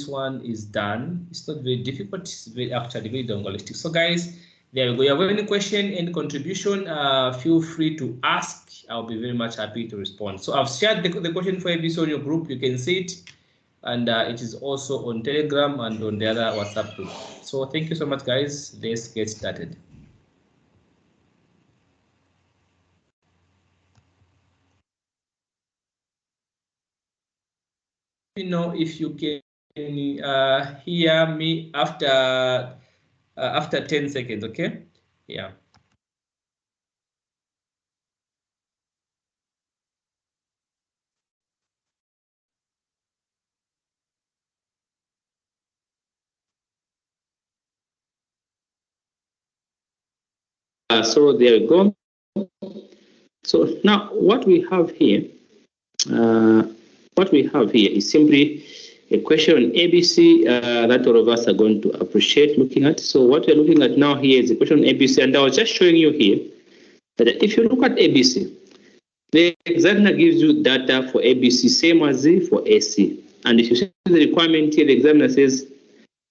one is done. It's not very difficult. It's actually very dongolistic. So guys, there we go. You have any question, any contribution, feel free to ask. I'll be very much happy to respond. So I've shared the question for ABC on your group. You can see it. And it is also on Telegram and on the other WhatsApp group. So thank you so much, guys. Let's get started. Let me know if you can hear me after 10 seconds, okay? Yeah. So there we go. So now what we have here is simply a question on ABC that all of us are going to appreciate looking at. So what we're looking at now here is a question on ABC, and I was just showing you here that if you look at ABC, the examiner gives you data for ABC, same as for AC. And if you see the requirement here, the examiner says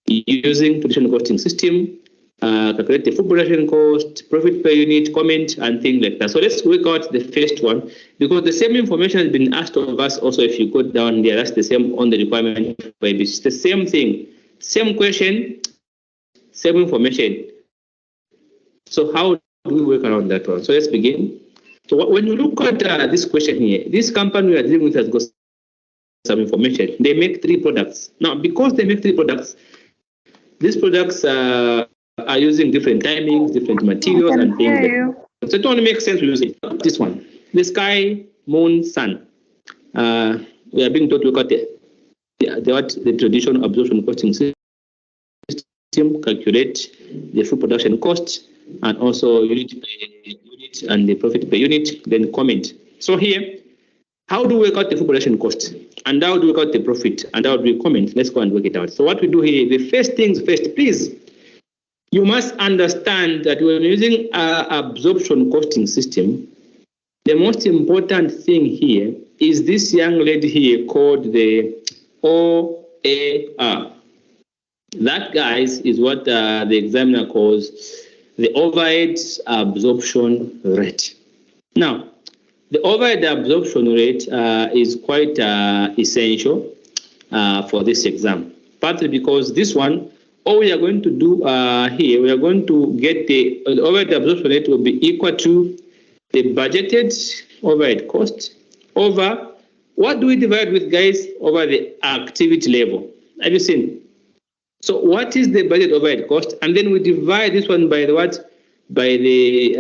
using traditional costing system, calculate the food production cost, profit per unit, comment, and things like that. So let's work out the first one, because the same information has been asked of us also. If you go down there, that's the same on the requirement for ABC. It's the same thing, same question, same information. So how do we work around that one? So let's begin. So when you look at this question here, this company we are dealing with has got some information. They make 3 products. Now, because they make 3 products, these products are using different timings, different materials, and things like that. So it only makes sense to use it. This one, the sky, moon, sun. We are being taught to look at the traditional absorption costing system, calculate the food production cost, and also unit per unit and the profit per unit, then comment. So here, how do we work out the food production cost? And how do we work out the profit? And how do we comment? Let's go and work it out. So what we do here, the first things first, please, you must understand that when using absorption costing system, the most important thing here is this young lady here called the OAR. That, guys, is what the examiner calls the overhead absorption rate. Now, the overhead absorption rate is quite essential for this exam, partly because this one, all we are going to do here, we are going to get the overhead absorption rate will be equal to the budgeted overhead cost over, what do we divide with, guys? Over the activity level. Have you seen? So what is the budget overhead cost? And then we divide this one by the what? By the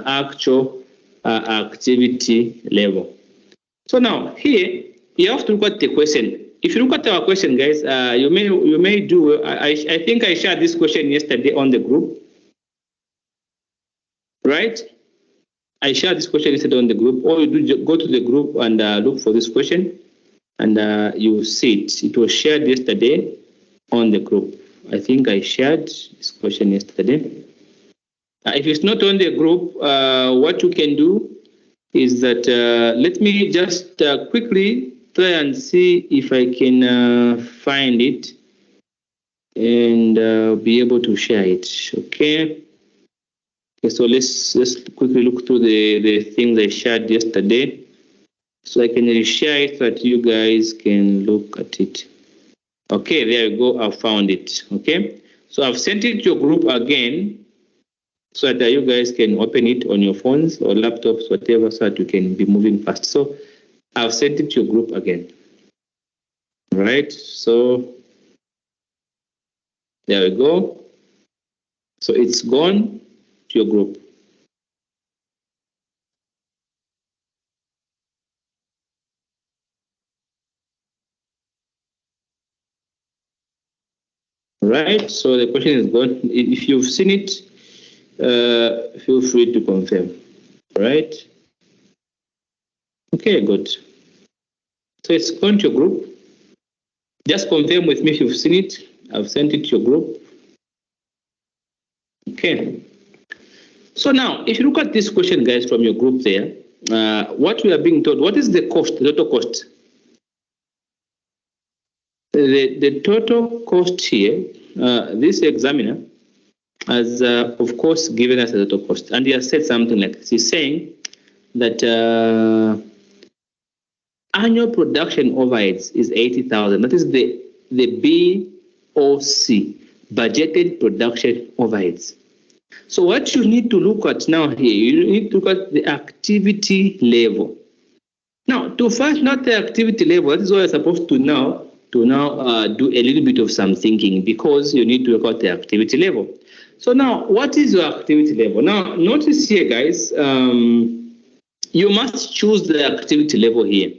actual activity level. So now here you have to look at the question. If you look at our question, guys, you may do. I think I shared this question yesterday on the group, right? I shared this question yesterday on the group. Or you do go to the group and look for this question, and you see it. It was shared yesterday on the group. I think I shared this question yesterday. If it's not on the group, what you can do is that let me just quickly try and see if I can find it and be able to share it. Okay. So let's quickly look through the things I shared yesterday, so I can reshare it so that you guys can look at it. Okay, there you go. I found it. Okay, so I've sent it to your group again, so that you guys can open it on your phones or laptops, whatever, so that you can be moving fast. So I've sent it to your group again. Right, so there we go. So it's gone to your group. Right, so the question is gone. If you've seen it, feel free to confirm. Right. Okay, good. So it's gone to your group. Just confirm with me if you've seen it. I've sent it to your group. Okay. So now, if you look at this question, guys, from your group there, what we are being told, what is the cost, the total cost? the total cost here, this examiner has, of course, given us a total cost. And he has said something like this. He's saying that annual production overheads is 80,000. That is the BOC, budgeted production overheads. So what you need to look at now here, you need to look at the activity level. Now, to find out the activity level, that is what you're supposed to now do a little bit of some thinking, because you need to work out the activity level. So now, what is your activity level? Now, notice here, guys, you must choose the activity level here.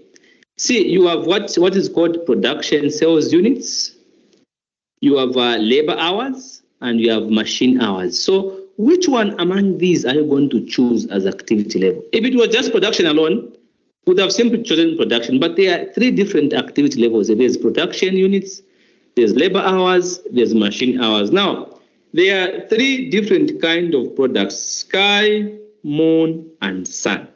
See, you have what is called production sales units, you have labor hours, and you have machine hours. So which one among these are you going to choose as activity level? If it was just production alone, would have simply chosen production, but there are three different activity levels. There's production units, there's labor hours, there's machine hours. Now, there are three different kind of products: sky, moon, and sun.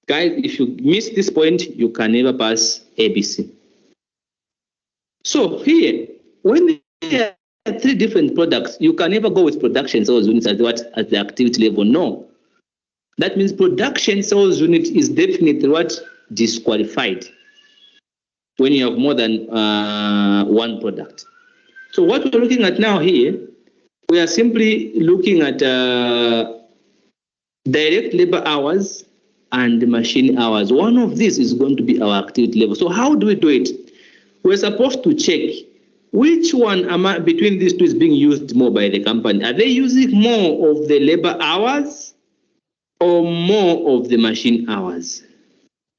Guys, if you miss this point, you can never pass ABC. So here, when there are three different products, you can never go with production sales units at the activity level. No. That means production sales unit is definitely what disqualified when you have more than one product. So what we're looking at now here, we are simply looking at direct labor hours and machine hours. One of these is going to be our activity level. So how do we do it? We're supposed to check which one between these two is being used more by the company. Are they using more of the labor hours or more of the machine hours?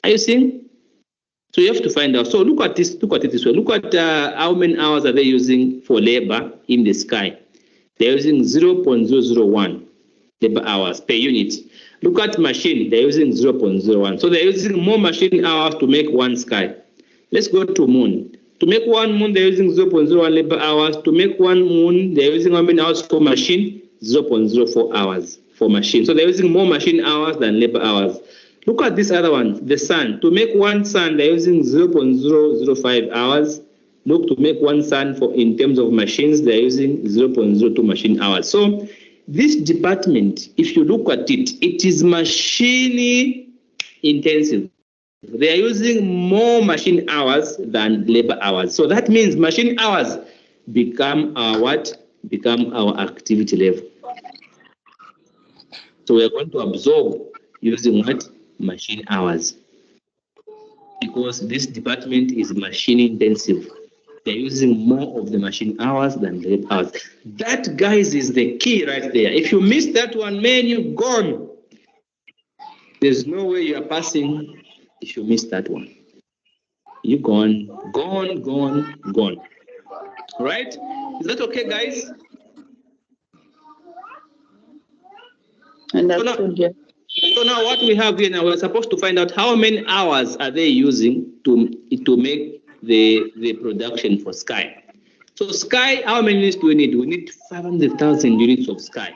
Are you seeing? So you have to find out. So look at this. Look at it this way. Look at how many hours are they using for labor in the sky. They're using 0.001 labor hours per unit. Look at machine. They're using 0.01. So they're using more machine hours to make one sky. Let's go to moon. To make one moon, they're using 0.01 labor hours. To make one moon, they're using how many hours for machine? 0.04 hours for machine. So they're using more machine hours than labor hours. Look at this other one, the sun. To make one sun, they're using 0.005 hours. Look, to make one sun in terms of machines, they're using 0.02 machine hours. So this department, if you look at it, it is machine intensive. They are using more machine hours than labor hours. So that means machine hours become our what? Become our activity level. So we are going to absorb using what? Machine hours. Because this department is machine intensive. They're using more of the machine hours than labor hours. That, guys, is the key right there. If you miss that one, man, you're gone. There's no way you are passing if you miss that one. You're gone. Right? Is that okay, guys? Understood. So now what we have here now, we're supposed to find out how many hours are they using to make the production for Sky. So Sky, how many units do we need? We need 500,000 units of Sky.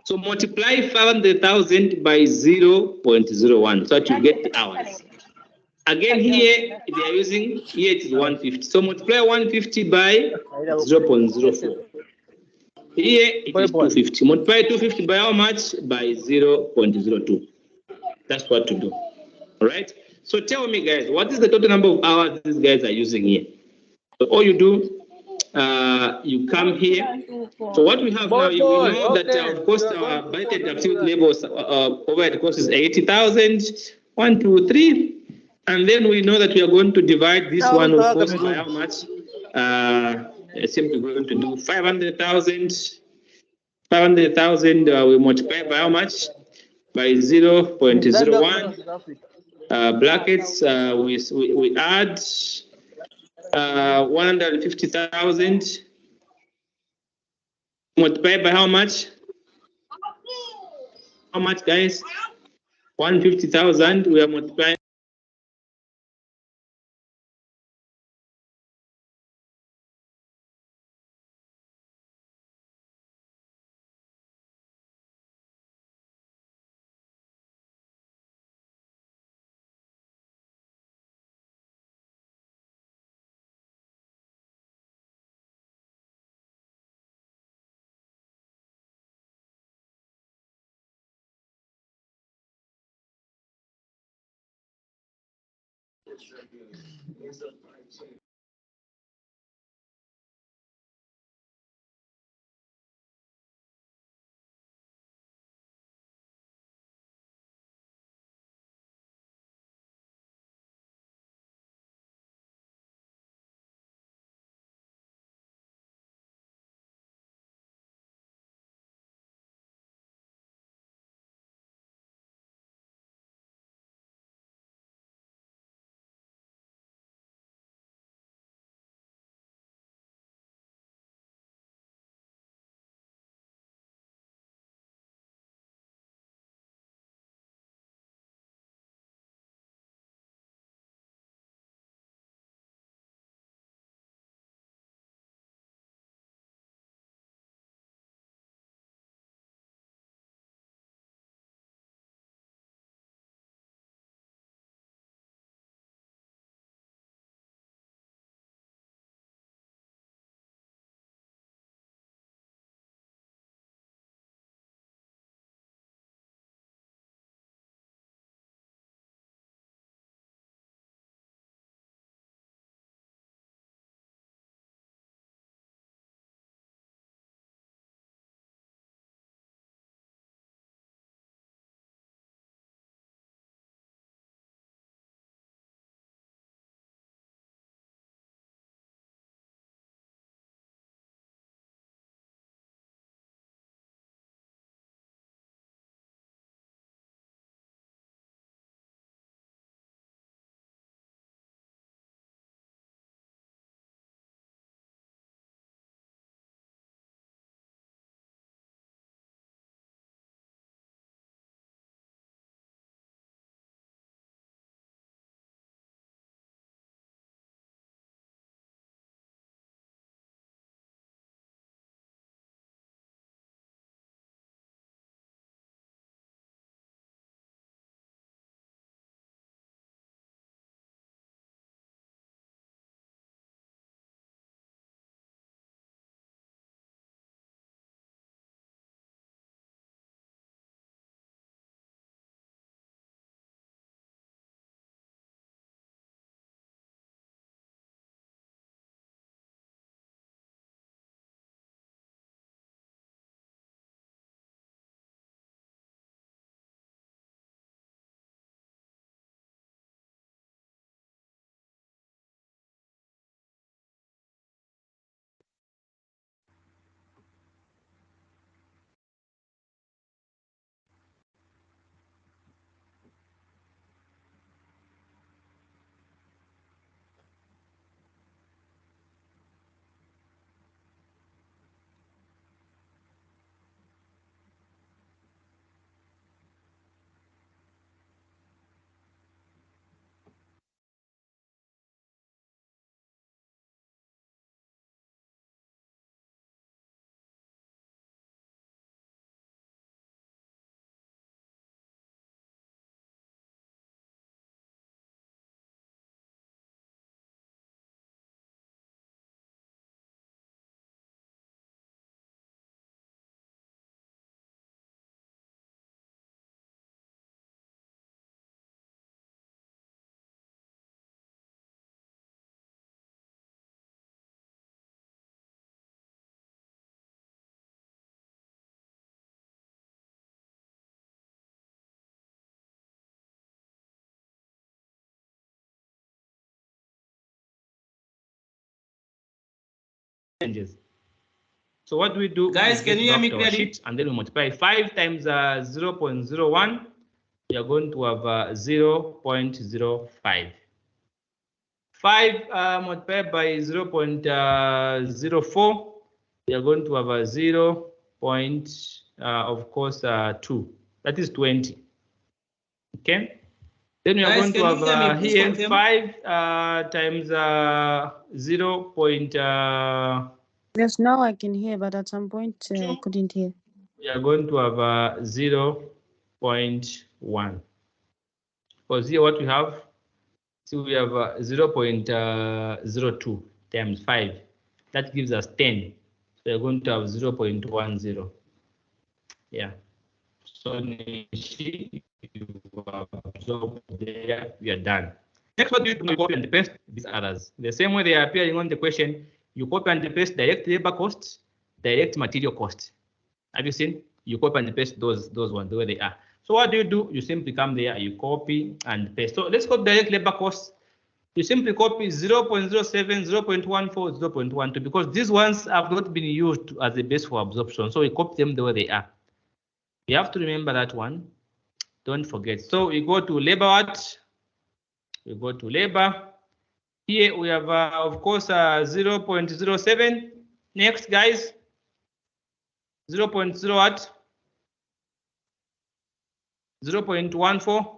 So multiply 500,000 by 0.01 so that you get the hours. Again, here they are using, here it is 150. So multiply 150 by 0.04. Here it is 250. Multiply 250 by how much? By 0.02. That's what to do. All right. So tell me, guys, what is the total number of hours these guys are using here? So all you do, you come here. So what we have now, you will know that of course our budgeted activity levels overhead cost is 80,000. 1, 2, 3. And then we know that we are going to divide this one, of course, by how much? Simply going to do 500,000. 500,000 we multiply by how much? By 0.01. Brackets, we add 150,000. Multiply by how much? How much, guys? 150,000. We are multiplying. changes. So what do we do? Guys, can you hear me clearly? And then we multiply 5 times 0.01. We are going to have 0.05. 5 multiplied by 0.04. We are going to have a 0. Of course, 2. That is 20. Okay. Then we are going to have here 5 times 0. Yes, now I can hear, but at some point I couldn't hear. We are going to have 0.1. Because here what we have, so we have 0.02 times 5. That gives us 10. So we are going to have 0.10. Yeah. So you have absorbed there, we are done. Next, what do you do? You copy and paste these others. The same way they are appearing on the question, you copy and paste direct labor cost, direct material cost. Have you seen? You copy and paste those ones the way they are. So what do? You simply come there, you copy and paste. So let's go direct labor cost. You simply copy 0.07, 0.14, 0.12 because these ones have not been used as a base for absorption. So we copy them the way they are. You have to remember that one. Don't forget. So we go to labor what? We go to labor. Here we have, of course, 0.07. Next, guys, 0.0 what? 0.14.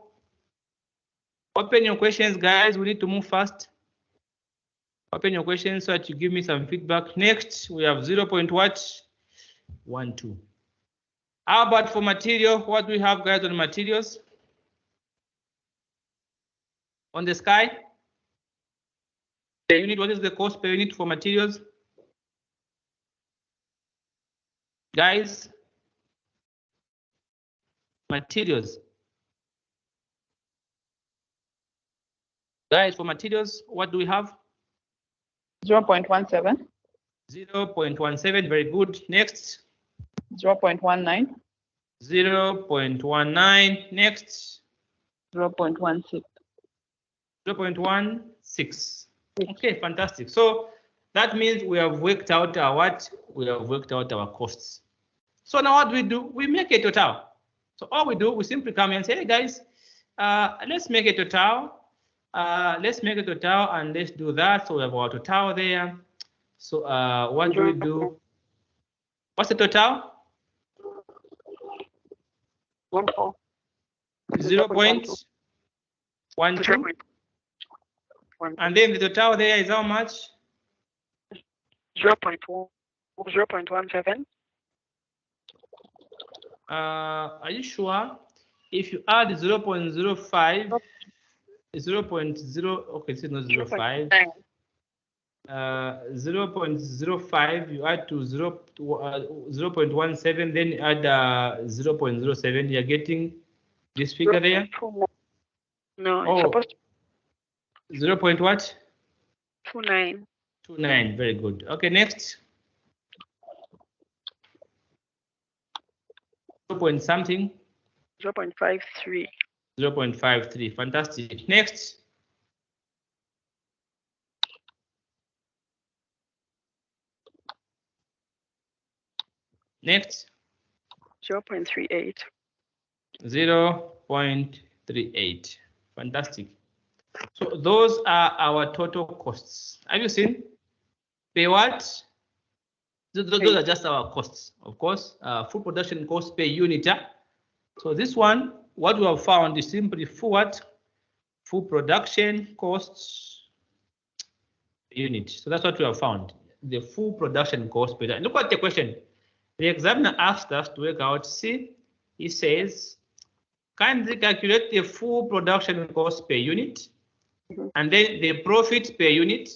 Open your questions, guys. We need to move fast. Open your questions so that you give me some feedback. Next, we have 0.12. How about for material? What do we have, guys, on materials? On the sky? Per unit, what is the cost per unit for materials? Guys, materials. Guys, for materials, what do we have? 0.17. 0.17, very good. Next. 0.19. 0.19. Next. 0.16. 0.16. Okay, fantastic. So that means we have worked out our what? We have worked out our costs. So now what do? We make a total. So all we do, we simply come and say, hey guys, let's make a total. Let's make a total and let's do that. So we have our total there. So what do we do? What's the total? 0.12. And then the total there is how much? 0.17. Are you sure? If you add 0.05, 0.0, okay, this is not 0.5. 0.05, you add to 0.17, then you add 0.07, you're getting this figure there? No, it's supposed to 0. What? 29. 29, very good. Okay, next. 0. something? 0.53. 0.53, fantastic. Next. Next. 0.38. 0.38, fantastic. So those are our total costs. Have you seen? Pay what? Those are just our costs, of course. Full production cost per unit. So this one, what we have found is simply full production costs per unit. So that's what we have found. The full production cost per unit. Look at the question. The examiner asked us to work out. See, he says, kindly calculate the full production cost per unit, and then the profit per unit,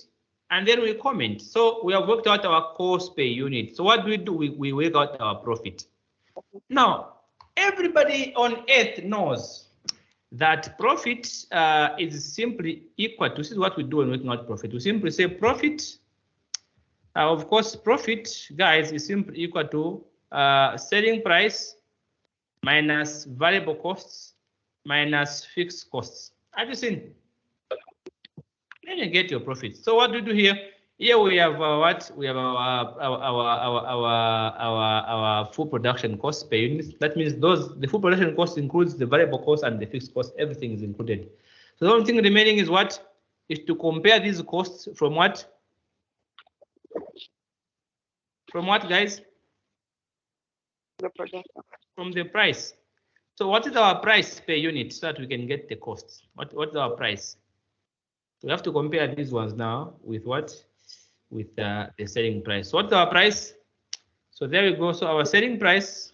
and then we comment. So we have worked out our cost per unit. So what do? We work out our profit. Now, everybody on earth knows that profit is simply equal to, this is what we do when working out profit. We simply say profit, of course, profit, guys, is simply equal to selling price minus variable costs minus fixed costs. Have you seen? Then you get your profit. So what do we do here? Here we have what? We have our full production cost per unit. That means the full production cost includes the variable cost and the fixed cost. Everything is included. So the only thing remaining is what? Is to compare these costs from what? From what, guys? The production. From the price. So what is our price per unit so that we can get the costs? What is our price? We have to compare these ones now with what? With the selling price. So what's our price? So there we go. So our selling price,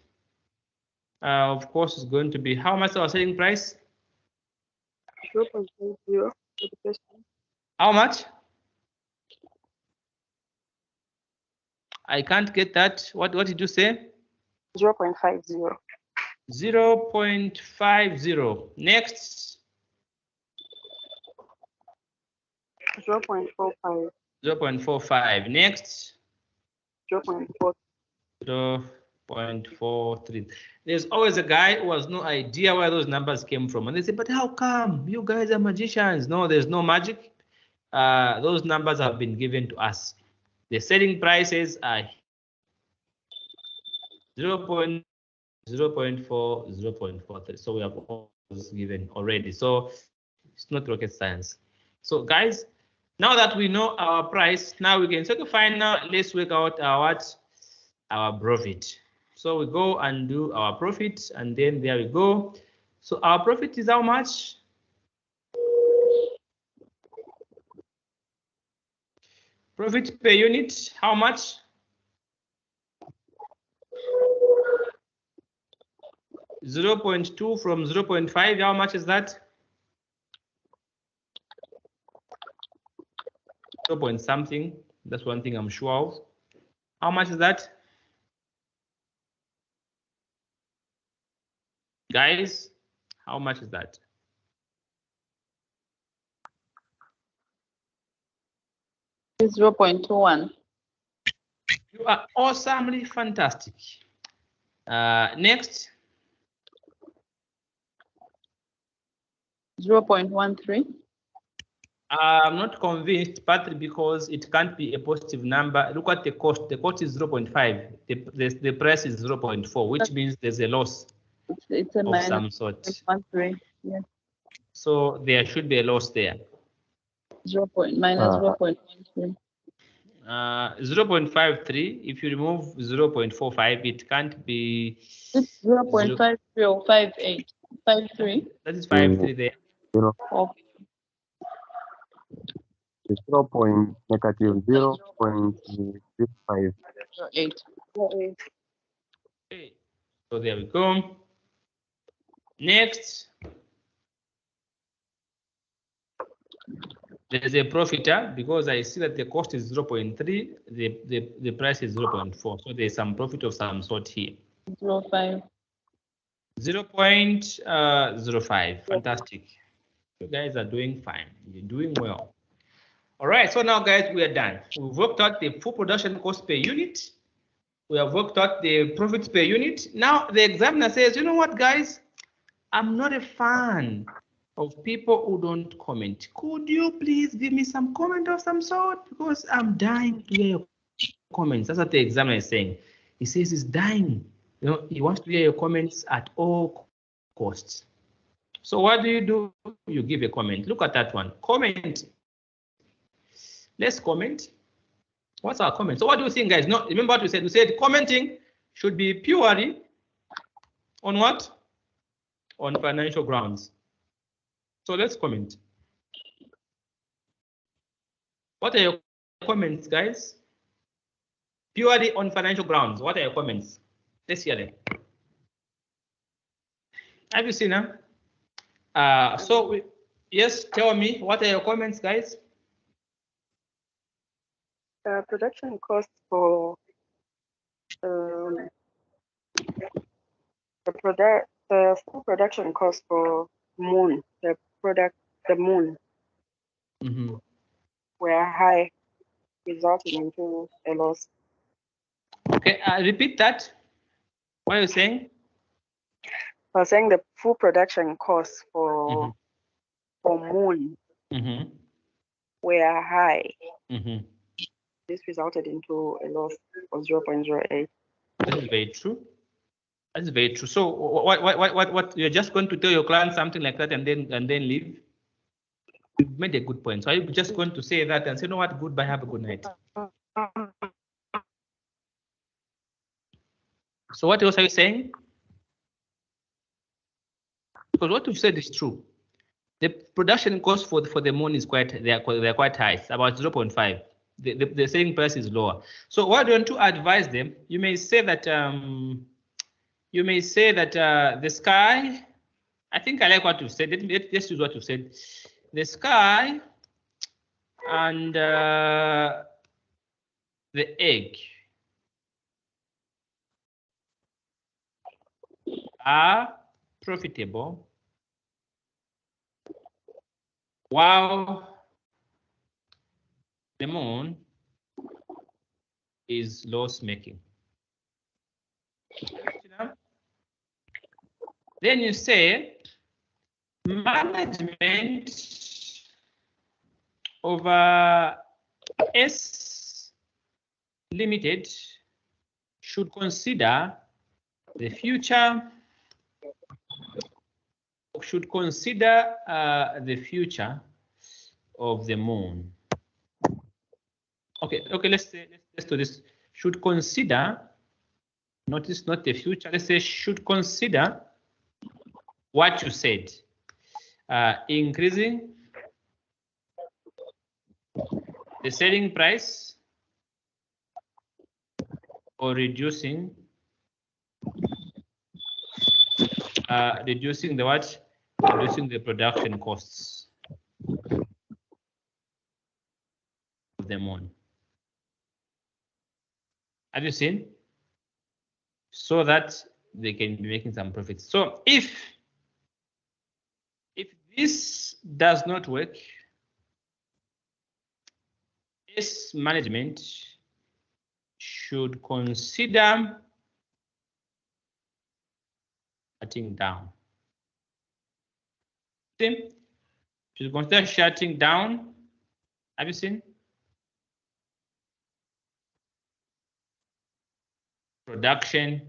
of course, is going to be how much our selling price? 0.50. How much? I can't get that. What did you say? 0.50. 0.50. Next. 0.45. 0.45. Next. 0.4. 0.43. There's always a guy who has no idea where those numbers came from. And they say, but how come? You guys are magicians. No, there's no magic. Those numbers have been given to us. The selling prices are 0.4, 0.43. So we have all given already. So it's not rocket science. So guys, now that we know our price, now we can say, okay, fine, now let's work out our profit. So we go and do our profit, and then there we go. So our profit is how much? Profit per unit, how much? $0.2 from 0.5, how much is that? 0 point something, that's one thing I'm sure of. How much is that? Guys, how much is that? It's 0.21. You are awesomely fantastic. Next. 0.13. I'm not convinced, partly because it can't be a positive number. Look at the cost. The cost is 0.5. The price is 0.4, which means there's a loss It's a of minus some sort. 0.13. Yes. So there should be a loss there. Minus 0.13. 0.53. If you remove 0.45, it can't be. It's 0.53 or 58. 53. That is 53 there. Oh. It's negative 0.65. 8. Okay. So there we go. Next. There's a profiter because I see that the cost is 0.3, the price is 0.4. So there's some profit of some sort here. 0.5. 0.05. Fantastic. You guys are doing fine. You're doing well. All right. So now, guys, we are done. We've worked out the full production cost per unit. We have worked out the profits per unit. Now the examiner says, you know what, guys? I'm not a fan of people who don't comment. Could you please give me some comment of some sort? Because I'm dying to hear your comments. That's what the examiner is saying. He says he's dying. You know, he wants to hear your comments at all costs. So what do? You give a comment. Look at that one. Comment. Let's comment. What's our comment? So what do you think, guys? No, remember what we said? We said commenting should be purely on what? On financial grounds. So let's comment. What are your comments, guys? Purely on financial grounds. What are your comments? Let's hear them. Have you seen them? Yes, tell me, what are your comments, guys? Production costs for the full production cost for moon, the moon, were high, resulting into a loss. Okay, repeat that. What are you saying? I was saying the full production costs for moon were high. This resulted into a loss of 0.08. That is very true. That is very true. So what you're just going to tell your client something like that and then leave? You've made a good point. So are you just going to say that and say, you know what, goodbye, have a good night? So what else are you saying? Because what you've said is true. The production cost for the moon is they're quite high. It's about 0.5. The selling price is lower. So why don't you advise them? You may say that the sky. I think I like what you said. Let's use what you said. The sky and the egg are profitable, while the moon is loss making. Then you say management over S Limited should consider the future of the moon. Okay, let's do this. Should consider, notice not the future, let's say should consider what you said, increasing the selling price or reducing the what? Reducing the production costs of the moon. Have you seen? So that they can be making some profits. So if this does not work, S management should consider shutting down. See? Should consider shutting down. Have you seen? Production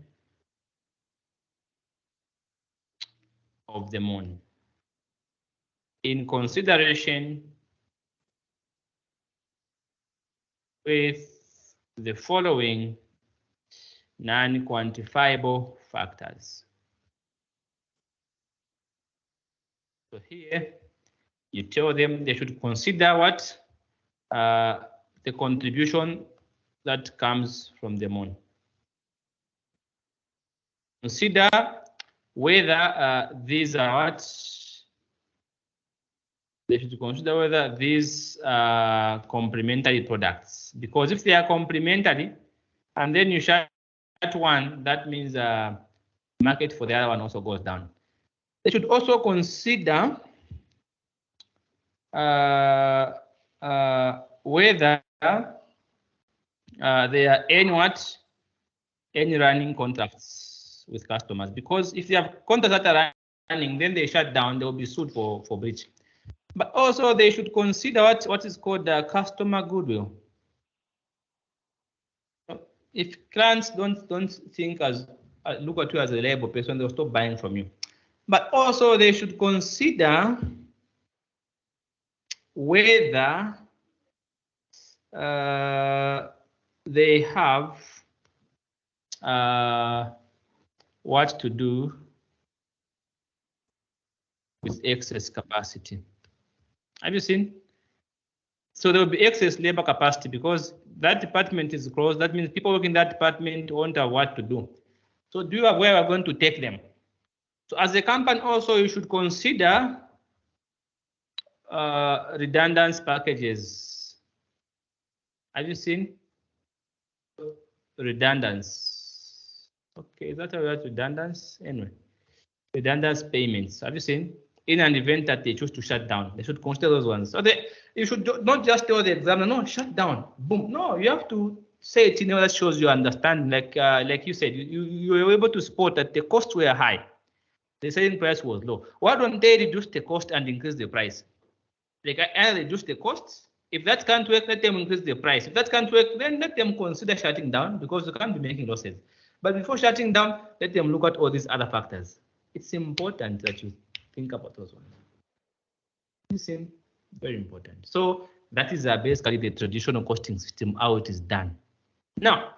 of the moon in consideration with the following non-quantifiable factors. So here you tell them they should consider what the contribution that comes from the moon. Consider whether these are what they should consider whether these are complementary products, because if they are complementary and then you shut one, that means market for the other one also goes down. They should also consider whether there are any running contracts with customers, because if they have contracts that are running, then they shut down, they will be sued for breach. But also they should consider what is called customer goodwill. If clients don't think look at you as a reliable person, they'll stop buying from you. But also they should consider whether they have what to do with excess capacity. Have you seen? So there will be excess labor capacity because that department is closed. That means people working in that department won't have what to do. So do you have where we're going to take them? So as a company also, you should consider redundant packages. Have you seen? Redundance. Okay, is that a word, redundance? Anyway, redundance payments. Have you seen? In an event that they choose to shut down, they should consider those ones. So you should not just tell the examiner, no, shut down, boom. No, you have to say it in a way that shows you understand. Like you said, you were able to spot that the costs were high, the selling price was low. Why don't they reduce the cost and increase the price? They can either reduce the costs. If that can't work, let them increase the price. If that can't work, then let them consider shutting down because they can't be making losses. But before shutting down, let them look at all these other factors. It's important that you think about those ones. Listen, very important. So that is basically the traditional costing system, how it is done. Now,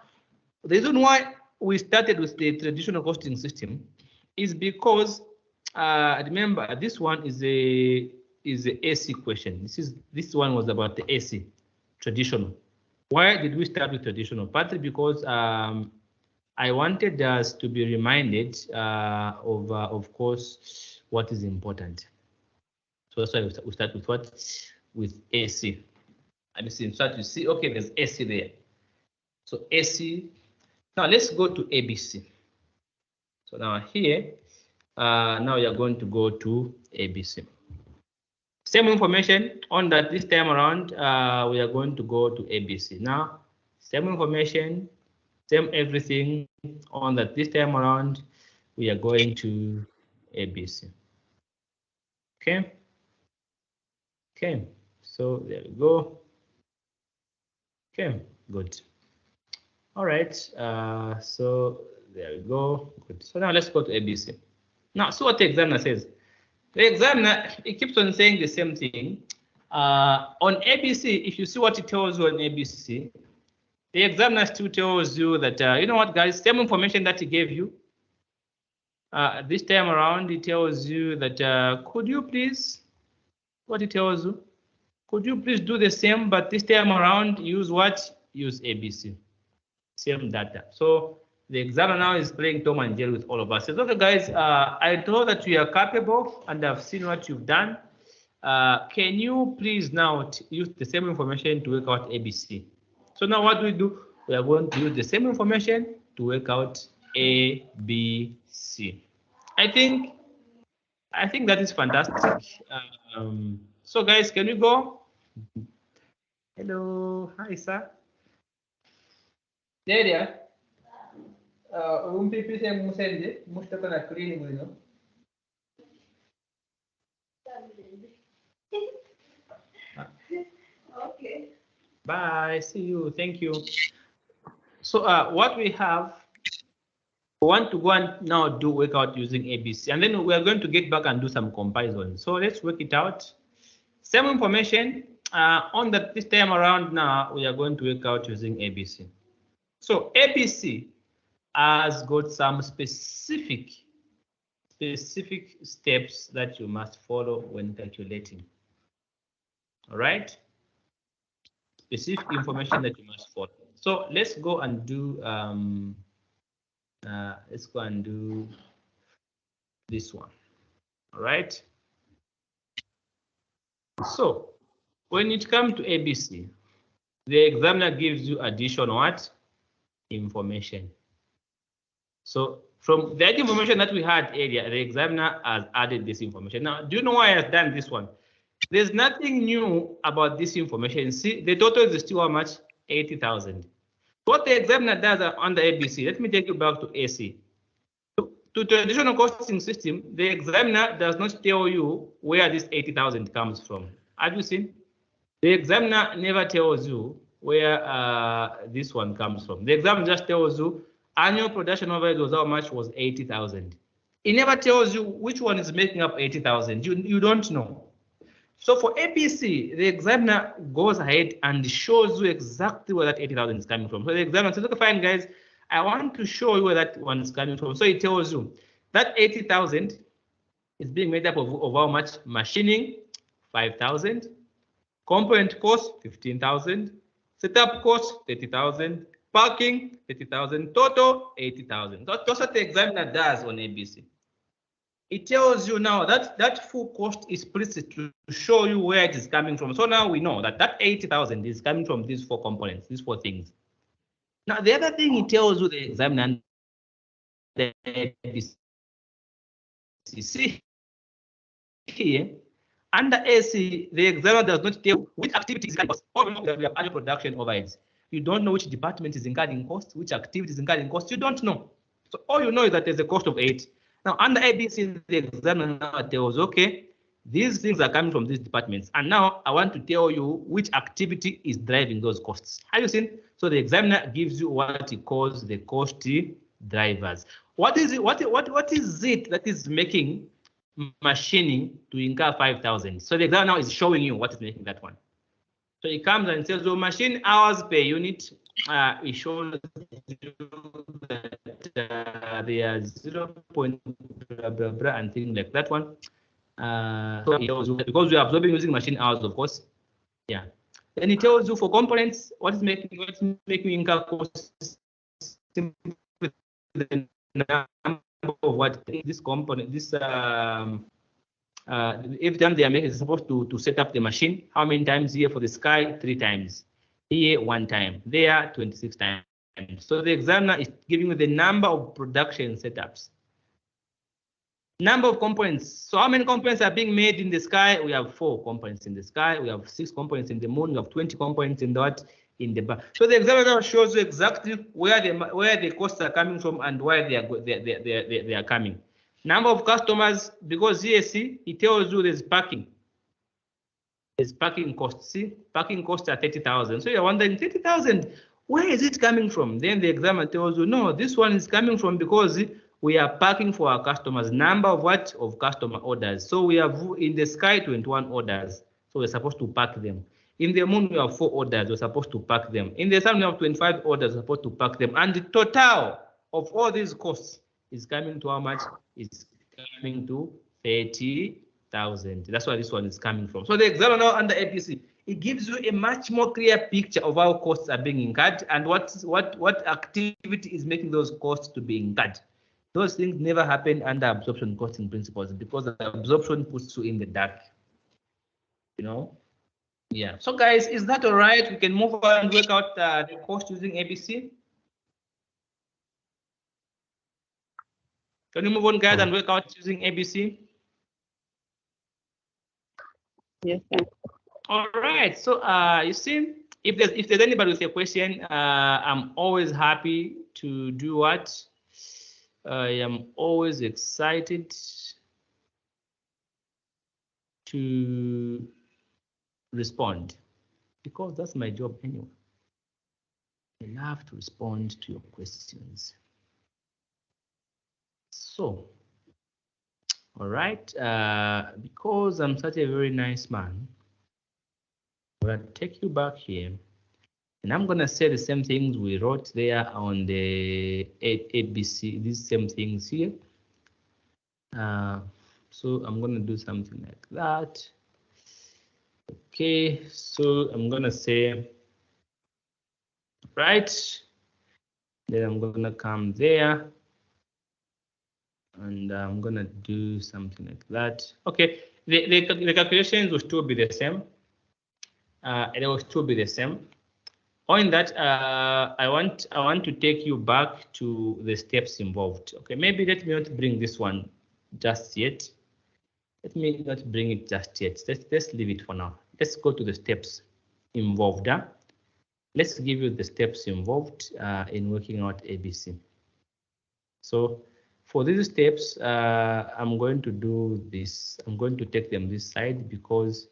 the reason why we started with the traditional costing system is because remember this one is a AC question. This one was about the AC traditional. Why did we start with traditional? Partly because I wanted us to be reminded of course, what is important. So that's why we start with what? With AC. And you start to see, okay, there's AC there. So AC. Now let's go to ABC. So now here, now you're going to go to ABC. Same information on that this time around, we are going to go to ABC. Now, same information, same everything on that this time around, we are going to ABC. Okay. Okay, so there we go. Okay, good. All right, so there we go. Good. So now let's go to ABC. Now, see what the examiner says. The examiner, it keeps on saying the same thing. On ABC, if you see what it tells you on ABC, the examiner still tells you that, you know what, guys, same information that he gave you. This time around, he tells you that, could you please, what he tells you, could you please do the same, but this time around, use what? Use ABC. Same data. So the examiner now is playing Tom and Jerry with all of us. Says, okay, guys, I know that you are capable and I've seen what you've done. Can you please now use the same information to work out ABC? So now what do? We are going to use the same information to work out ABC. I think that is fantastic. So guys, can we go? Hello, hi sir. There. Okay. Bye. See you. Thank you. So what we have, we want to go and now do workout using ABC, and then we are going to get back and do some comparison. So let's work it out. Same information on that this time around. Now we are going to work out using ABC. So ABC has got some specific steps that you must follow when calculating. All right. Specific information that you must follow. So let's go and do this one. All right. So when it comes to ABC, the examiner gives you additional what? Information. So from that information that we had earlier, the examiner has added this information. Now, do you know why he has done this one? There's nothing new about this information. See, the total is still how much? 80,000. What the examiner does on the ABC, let me take you back to AC. To traditional costing system, the examiner does not tell you where this 80,000 comes from. Have you seen? The examiner never tells you where this one comes from. The examiner just tells you annual production overhead was how much was 80,000. It never tells you which one is making up 80,000. You don't know. So for ABC, the examiner goes ahead and shows you exactly where that 80,000 is coming from. So the examiner says, okay, fine, guys, I want to show you where that one is coming from. So it tells you that 80,000 is being made up of how much? Machining, 5,000. Component cost, 15,000. Setup cost, 30,000. Parking, 30,000. Total, 80,000. That's what the examiner does on ABC. It tells you now that that full cost is split to show you where it is coming from. So now we know that that 80,000 is coming from these four components, these four things. Now the other thing it tells you, the examiner, the ABC, see here under AC, the examiner does not tell which activity is incurring cost. All we know that we have annual production overheads. You don't know which department is incurring cost, which activity is incurring cost. You don't know. So all you know is that there's a cost of 8. Now, under ABC, the examiner now tells, okay, these things are coming from these departments. And now I want to tell you which activity is driving those costs. Have you seen? So the examiner gives you what he calls the cost drivers. What is it? What is it that is making machining to incur 5,000? So the examiner now is showing you what is making that one. So he comes and says, so machine hours per unit, it shows that they are 0. Blah, blah, blah, and things like that one. So it tells you, because we are absorbing using machine hours, of course. Yeah. Then it tells you for components, what's making incur costs, the number of what this component, this every time they are making, supposed to set up the machine. How many times here for the sky? 3 times. Here 1 time. There 26 times. So the examiner is giving you the number of production setups. Number of components. So how many components are being made in the sky? We have 4 components in the sky. We have 6 components in the moon. We have 20 components in that in the bar. So the example shows you exactly where the costs are coming from and where they are coming. Number of customers, because here see it tells you there's parking. There's parking costs. See, parking costs are 30,000. So you're wondering 30,000, where is it coming from? Then the examiner tells you, no, this one is coming from because we are parking for our customers. Number of what? Of customer orders. So we have in the sky 21 orders. So we're supposed to park them. In the moon, we have 4 orders. We're supposed to park them. In the sun, we have 25 orders. We're supposed to park them. And the total of all these costs is coming to how much? It's coming to 30,000. That's where this one is coming from. So the examiner under APC, it gives you a much more clear picture of how costs are being incurred and what activity is making those costs to be incurred. Those things never happen under absorption costing principles because the absorption puts you in the dark. You know? Yeah. So guys, is that all right? We can move on and work out the cost using ABC. Can you move on, guys, and work out using ABC? Yes, sir. All right. So you see, if there's anybody with a question, I'm always happy to do what. I am always excited to respond because that's my job anyway. I love to respond to your questions. So, all right, because I'm such a very nice man, I'm gonna take you back here. And I'm going to say the same things we wrote there on the ABC, these same things here. So I'm going to do something like that. Okay, so I'm going to say, right, then I'm going to come there. And I'm going to do something like that. Okay, the calculations will still be the same. It will still be the same. On that, I want to take you back to the steps involved. Okay, maybe let me not bring this one just yet. Let me not bring it just yet. Let's leave it for now. Let's go to the steps involved. Let's give you the steps involved in working out ABC. So for these steps, I'm going to do this. I'm going to take them this side because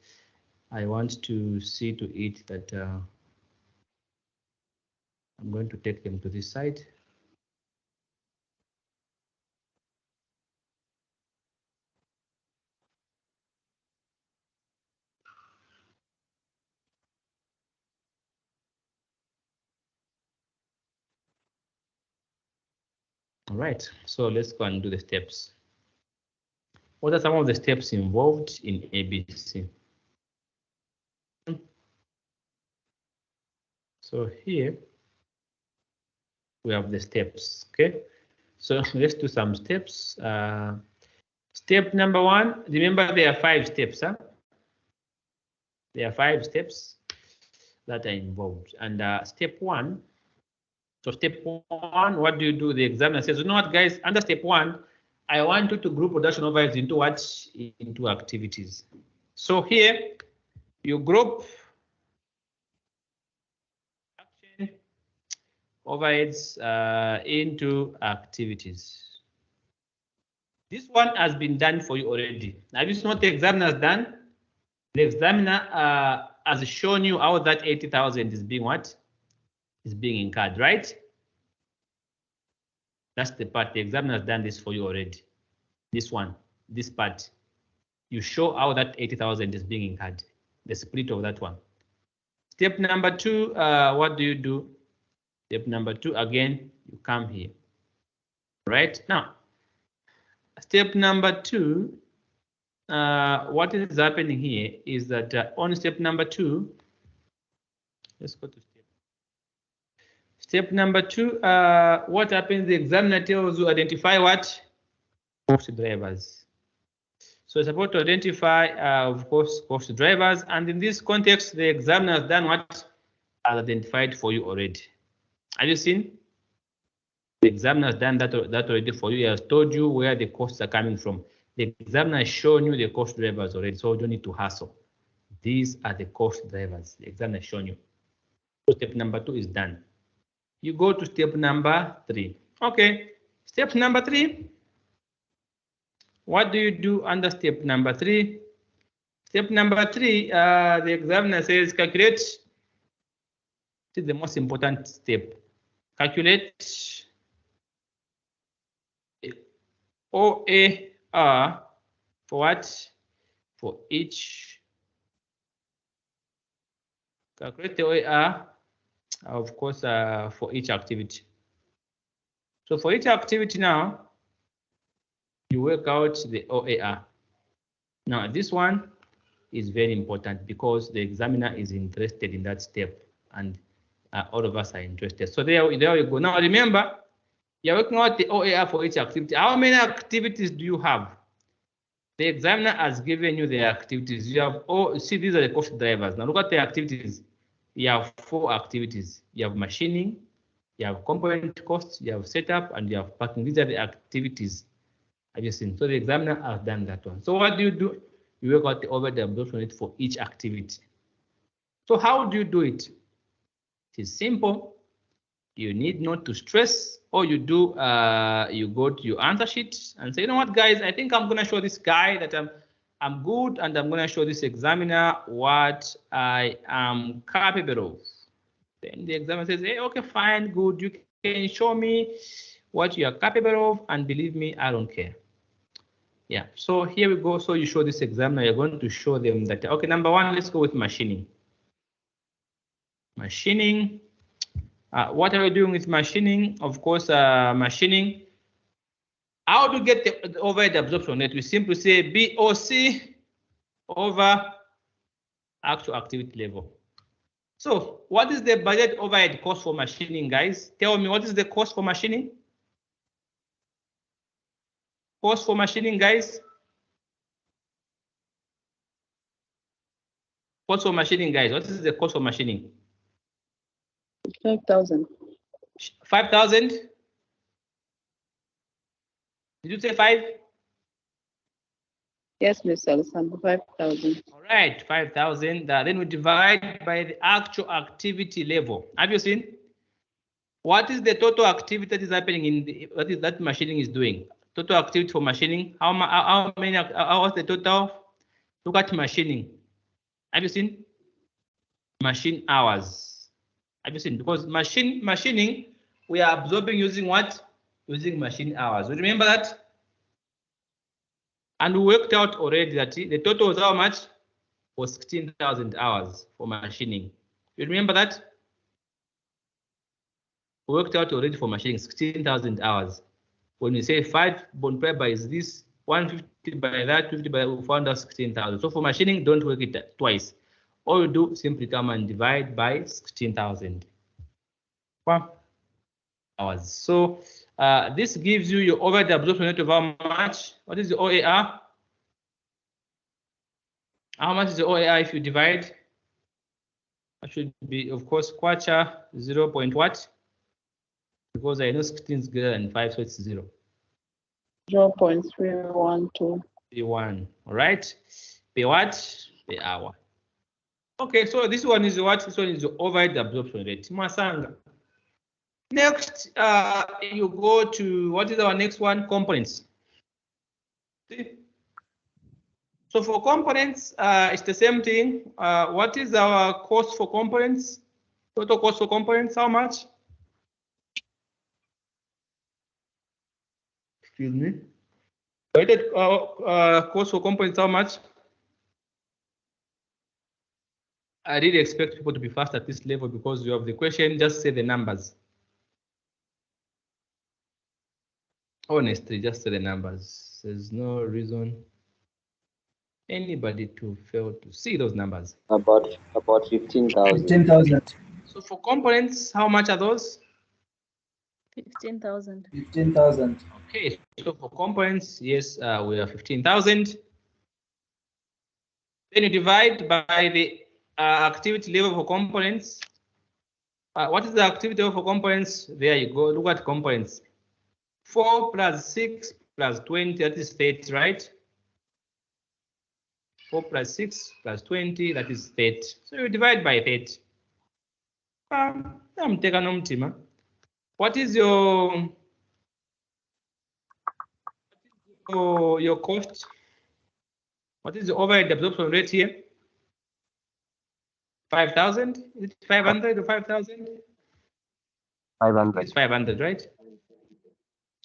I want to see to it that I'm going to take them to this side. All right, so let's go and do the steps. What are some of the steps involved in ABC? So here we have the steps, okay? So let's do some steps. Step number 1, remember there are 5 steps, huh? There are 5 steps that are involved. And step 1, so step 1, what do you do? The examiner says, you know what, guys, under step 1, I want you to group production overheads into what? Into activities. So here, you group action overheads into activities. This one has been done for you already. Have you seen what the examiner has done? The examiner has shown you how that 80,000 is being what? Is being incurred, right? That's the part. The examiner has done this for you already. This one, this part. You show how that 80,000 is being incurred. The split of that one. Step number 2, what do you do? Step number 2, again, you come here. Right now, step number 2, what is happening here is that on step number 2, let's go to step number 2. What happens? The examiner tells you identify what? Cost drivers. So it's supposed to identify, of course, cost drivers. And in this context, the examiner has done what? Has identified for you already. Have you seen? The examiner has done that already for you. He has told you where the costs are coming from. The examiner has shown you the cost drivers already, so you don't need to hassle. These are the cost drivers. The examiner has shown you. So step number 2 is done. You go to step number 3. Okay, step number 3. What do you do under step number 3? Step number 3, the examiner says calculate. This is the most important step. Calculate OAR for what? For each. Calculate the OAR, of course, for each activity. So for each activity now, you work out the OAR. Now this one is very important because the examiner is interested in that step, and all of us are interested. So there we go. Now remember, you're working out the OAR for each activity. How many activities do you have? The examiner has given you the activities. You have, see, these are the cost drivers. Now look at the activities. You have 4 activities. You have machining, you have component costs, you have setup, and you have packing. These are the activities. Have you seen? So the examiner has done that one. So what do? You work out the overhead absorption rate for each activity. So how do you do it? It is simple. You need not to stress. All you do, you go to your answer sheet and say, you know what, guys, I think I'm gonna show this guy that I'm good, and I'm gonna show this examiner what I am capable of. Then the examiner says, hey, okay, fine, good. You can show me what you are capable of, and believe me, I don't care. Yeah, so here we go. So you show this examiner, you're going to show them that, okay, number 1, let's go with machining. Machining. What are we doing with machining? Of course, machining. How to get the overhead absorption rate? We simply say BOC over actual activity level. So what is the budget overhead cost for machining, guys? Tell me, what is the cost for machining? Cost for machining, guys? Cost for machining, guys. What is the cost for machining? 5,000. 5,000? Did you say 5? Yes, Mr. Alessandro, 5,000. All right, 5,000. Then we divide by the actual activity level. Have you seen? What is the total activity that is happening in the, what is that machining is doing? Total activity for machining. How many? What's the total? Look at machining. Have you seen? Machine hours. Have you seen? Because machining, we are absorbing using what? Using machine hours. You remember that? And we worked out already that the total was how much? Was 16,000 hours for machining. You remember that? We worked out already for machining 16,000 hours. When we say 5 multiplied by this, 150 by that, 50 by that, we found out 16,000. So for machining, don't work it twice. All you do, simply come and divide by 16,000 hours. So this gives you your overhead absorption rate of how much? What is the OAR? How much is the OAR if you divide? That should be, of course, quarter 0. What? Because I know 16 is greater than 5, so it's 0. 0.312. 3.1. All right. Per what? Per hour. Okay, so this one is what? This one is the overhead absorption rate. Masanga. Next, you go to, what is our next one? Components. See? So for components, it's the same thing. What is our cost for components? Total cost for components, how much? Excuse me. Rated cost for components, how much? I really expect people to be fast at this level because you have the question, just say the numbers. Honestly, just say the numbers. There's no reason anybody to fail to see those numbers. About 15,000. 15,000. So for components, how much are those? 15,000. 15,000. Okay, so for components, yes, we are 15,000. Then you divide by the activity level for components. What is the activity level for components? There you go. Look at components. 4 plus 6 plus 20, that is 30, right? 4 plus 6 plus 20, that is 30. So you divide by 30. I'm taking nomtima. What is your cost? What is the overhead absorption rate here? 5,000? Is it 500 or 5,000? 500. It's 500, right?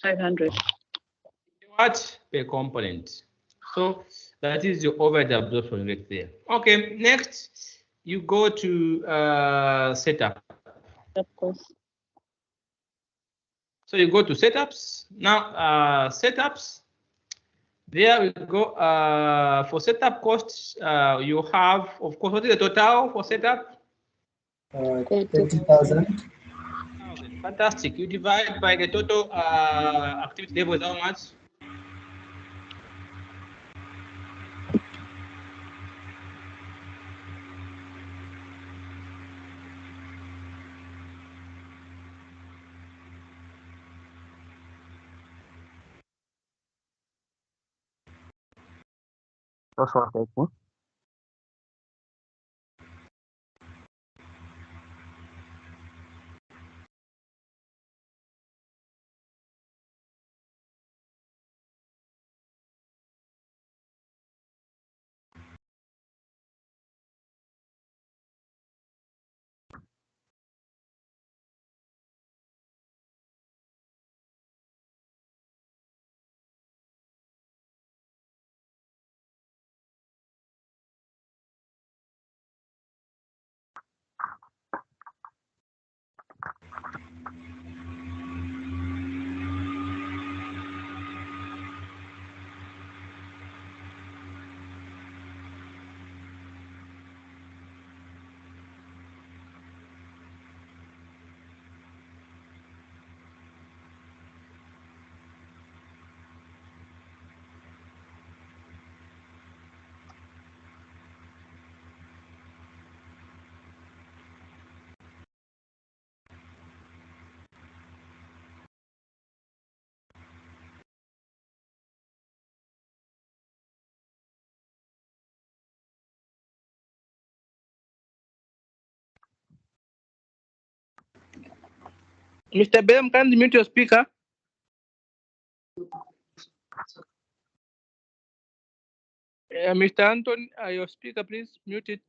500. What per component? So that is your overhead absorption rate there. Okay, next you go to setup. Of course. So you go to setups. Now setups. There we go. For setup costs, you have, of course, what is the total for setup? 30,000. Fantastic. You divide by the total activity level is how much? Just one second. Mr. Bem, can you mute your speaker? Mr. Anton, your speaker, please mute it.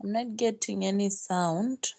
I'm not getting any sound.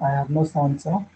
I have no sound, sir.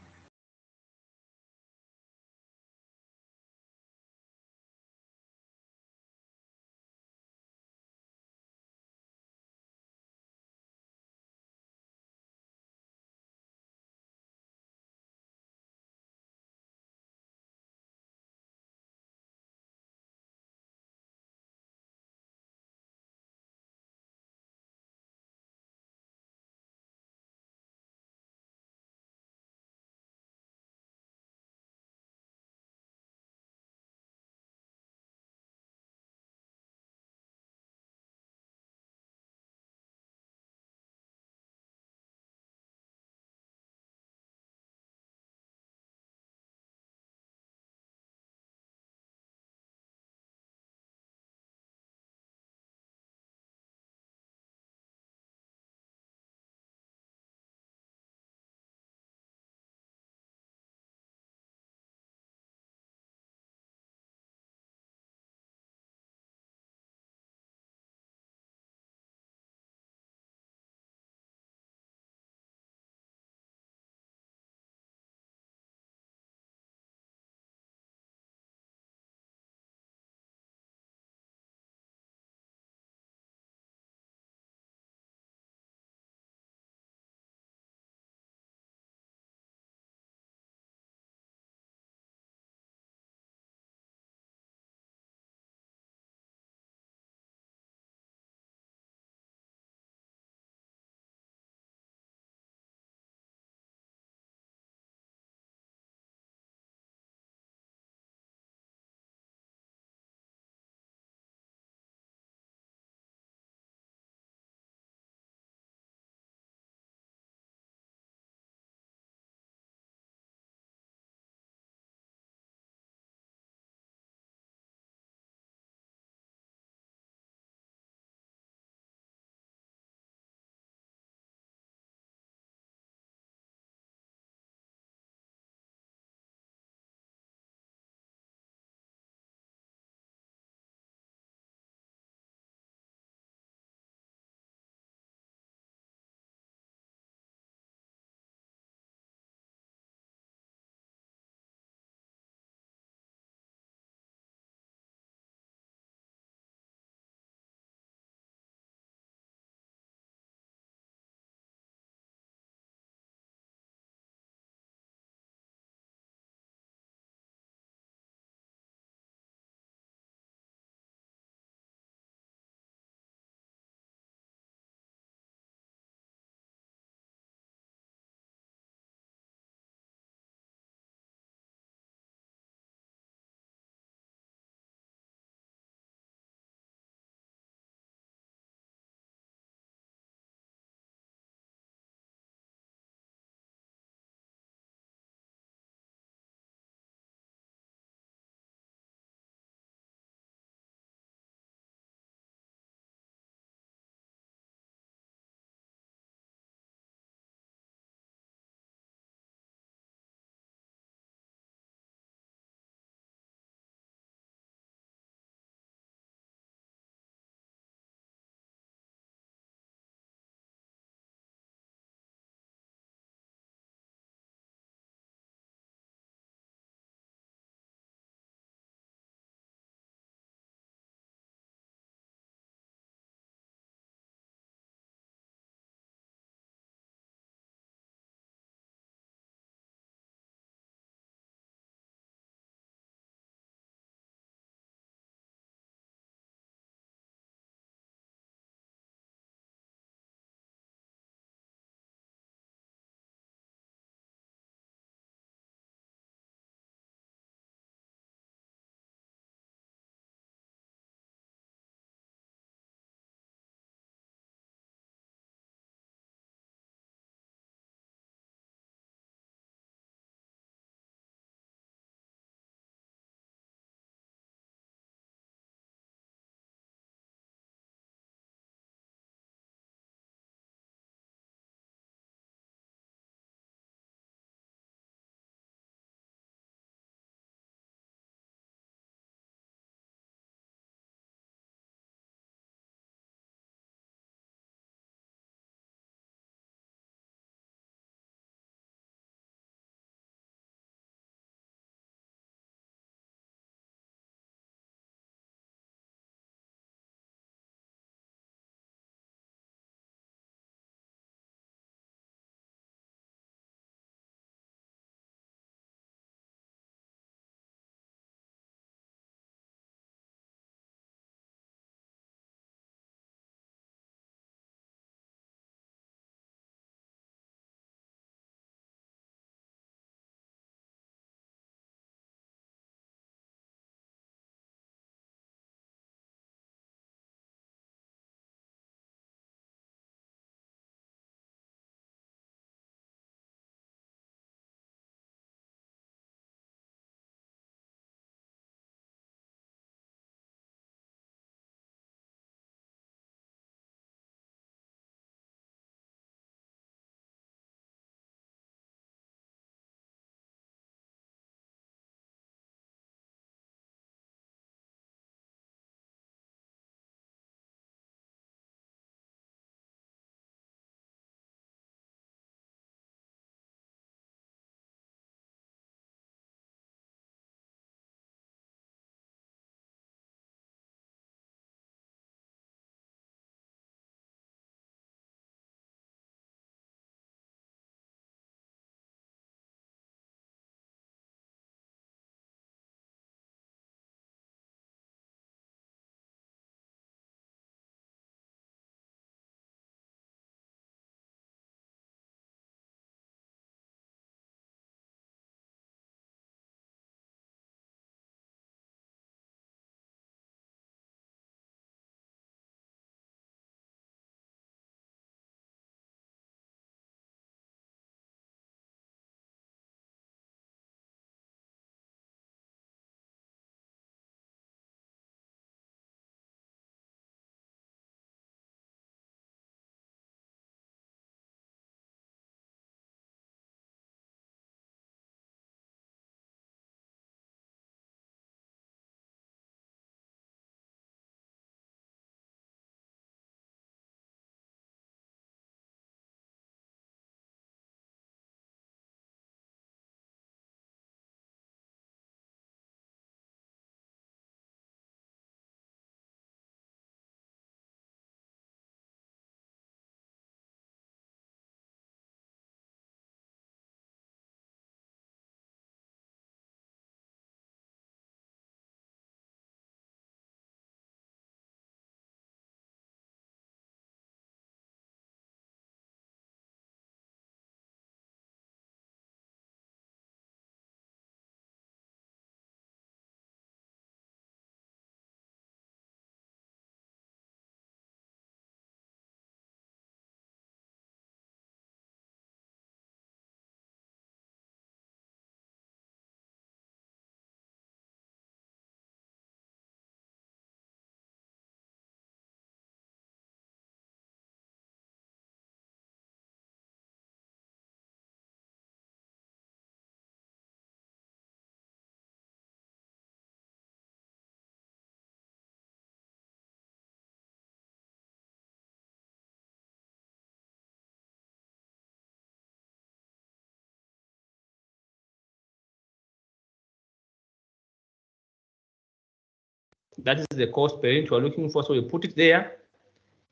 That is the cost per unit we're looking for, so we put it there.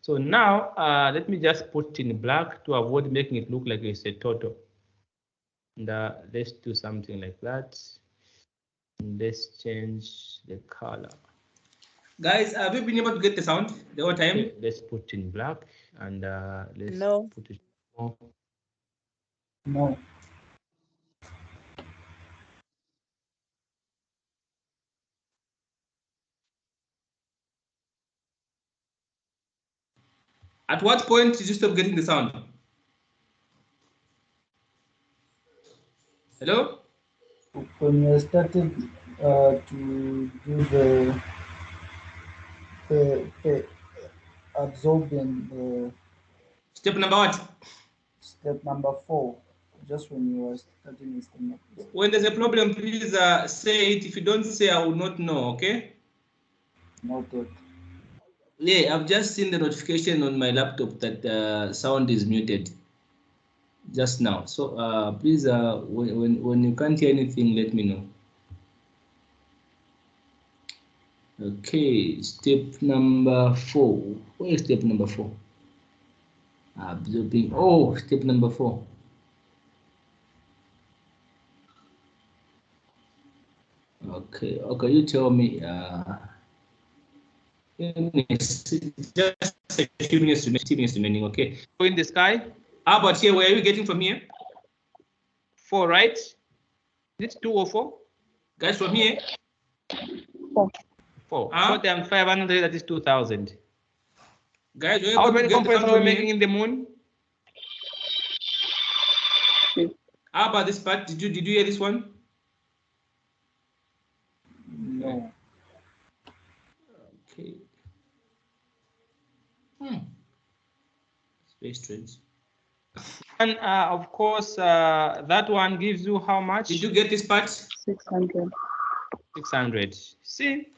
So now let me just put it in black to avoid making it look like it's a total. And let's do something like that. And let's change the color. Guys, have you been able to get the sound the whole time? Okay, let's put it in black and let's put it more. No. At what point did you stop getting the sound? Hello? When you started to do the absorbing Step number what? step number 4, just when you were starting with the When there's a problem, please say it. If you don't say, I will not know, okay? Noted. Yeah, I've just seen the notification on my laptop that sound is muted just now. So please, when you can't hear anything, let me know. Okay, step number 4. Where is step number 4? Absorbing. Oh, step number 4. Okay, you tell me. Just a few minutes remaining, okay? In the sky. How about here? Where are you getting from here? 4, right? Is it 2 or 4? Guys, from here? 4. 4. 4 times 500, that is 2,000. Guys, how many components are we making in the moon? How about this part? Did you hear this one? No. Okay. It's very strange. And of course, that one gives you how much? Did you get this part? 600. 600. See,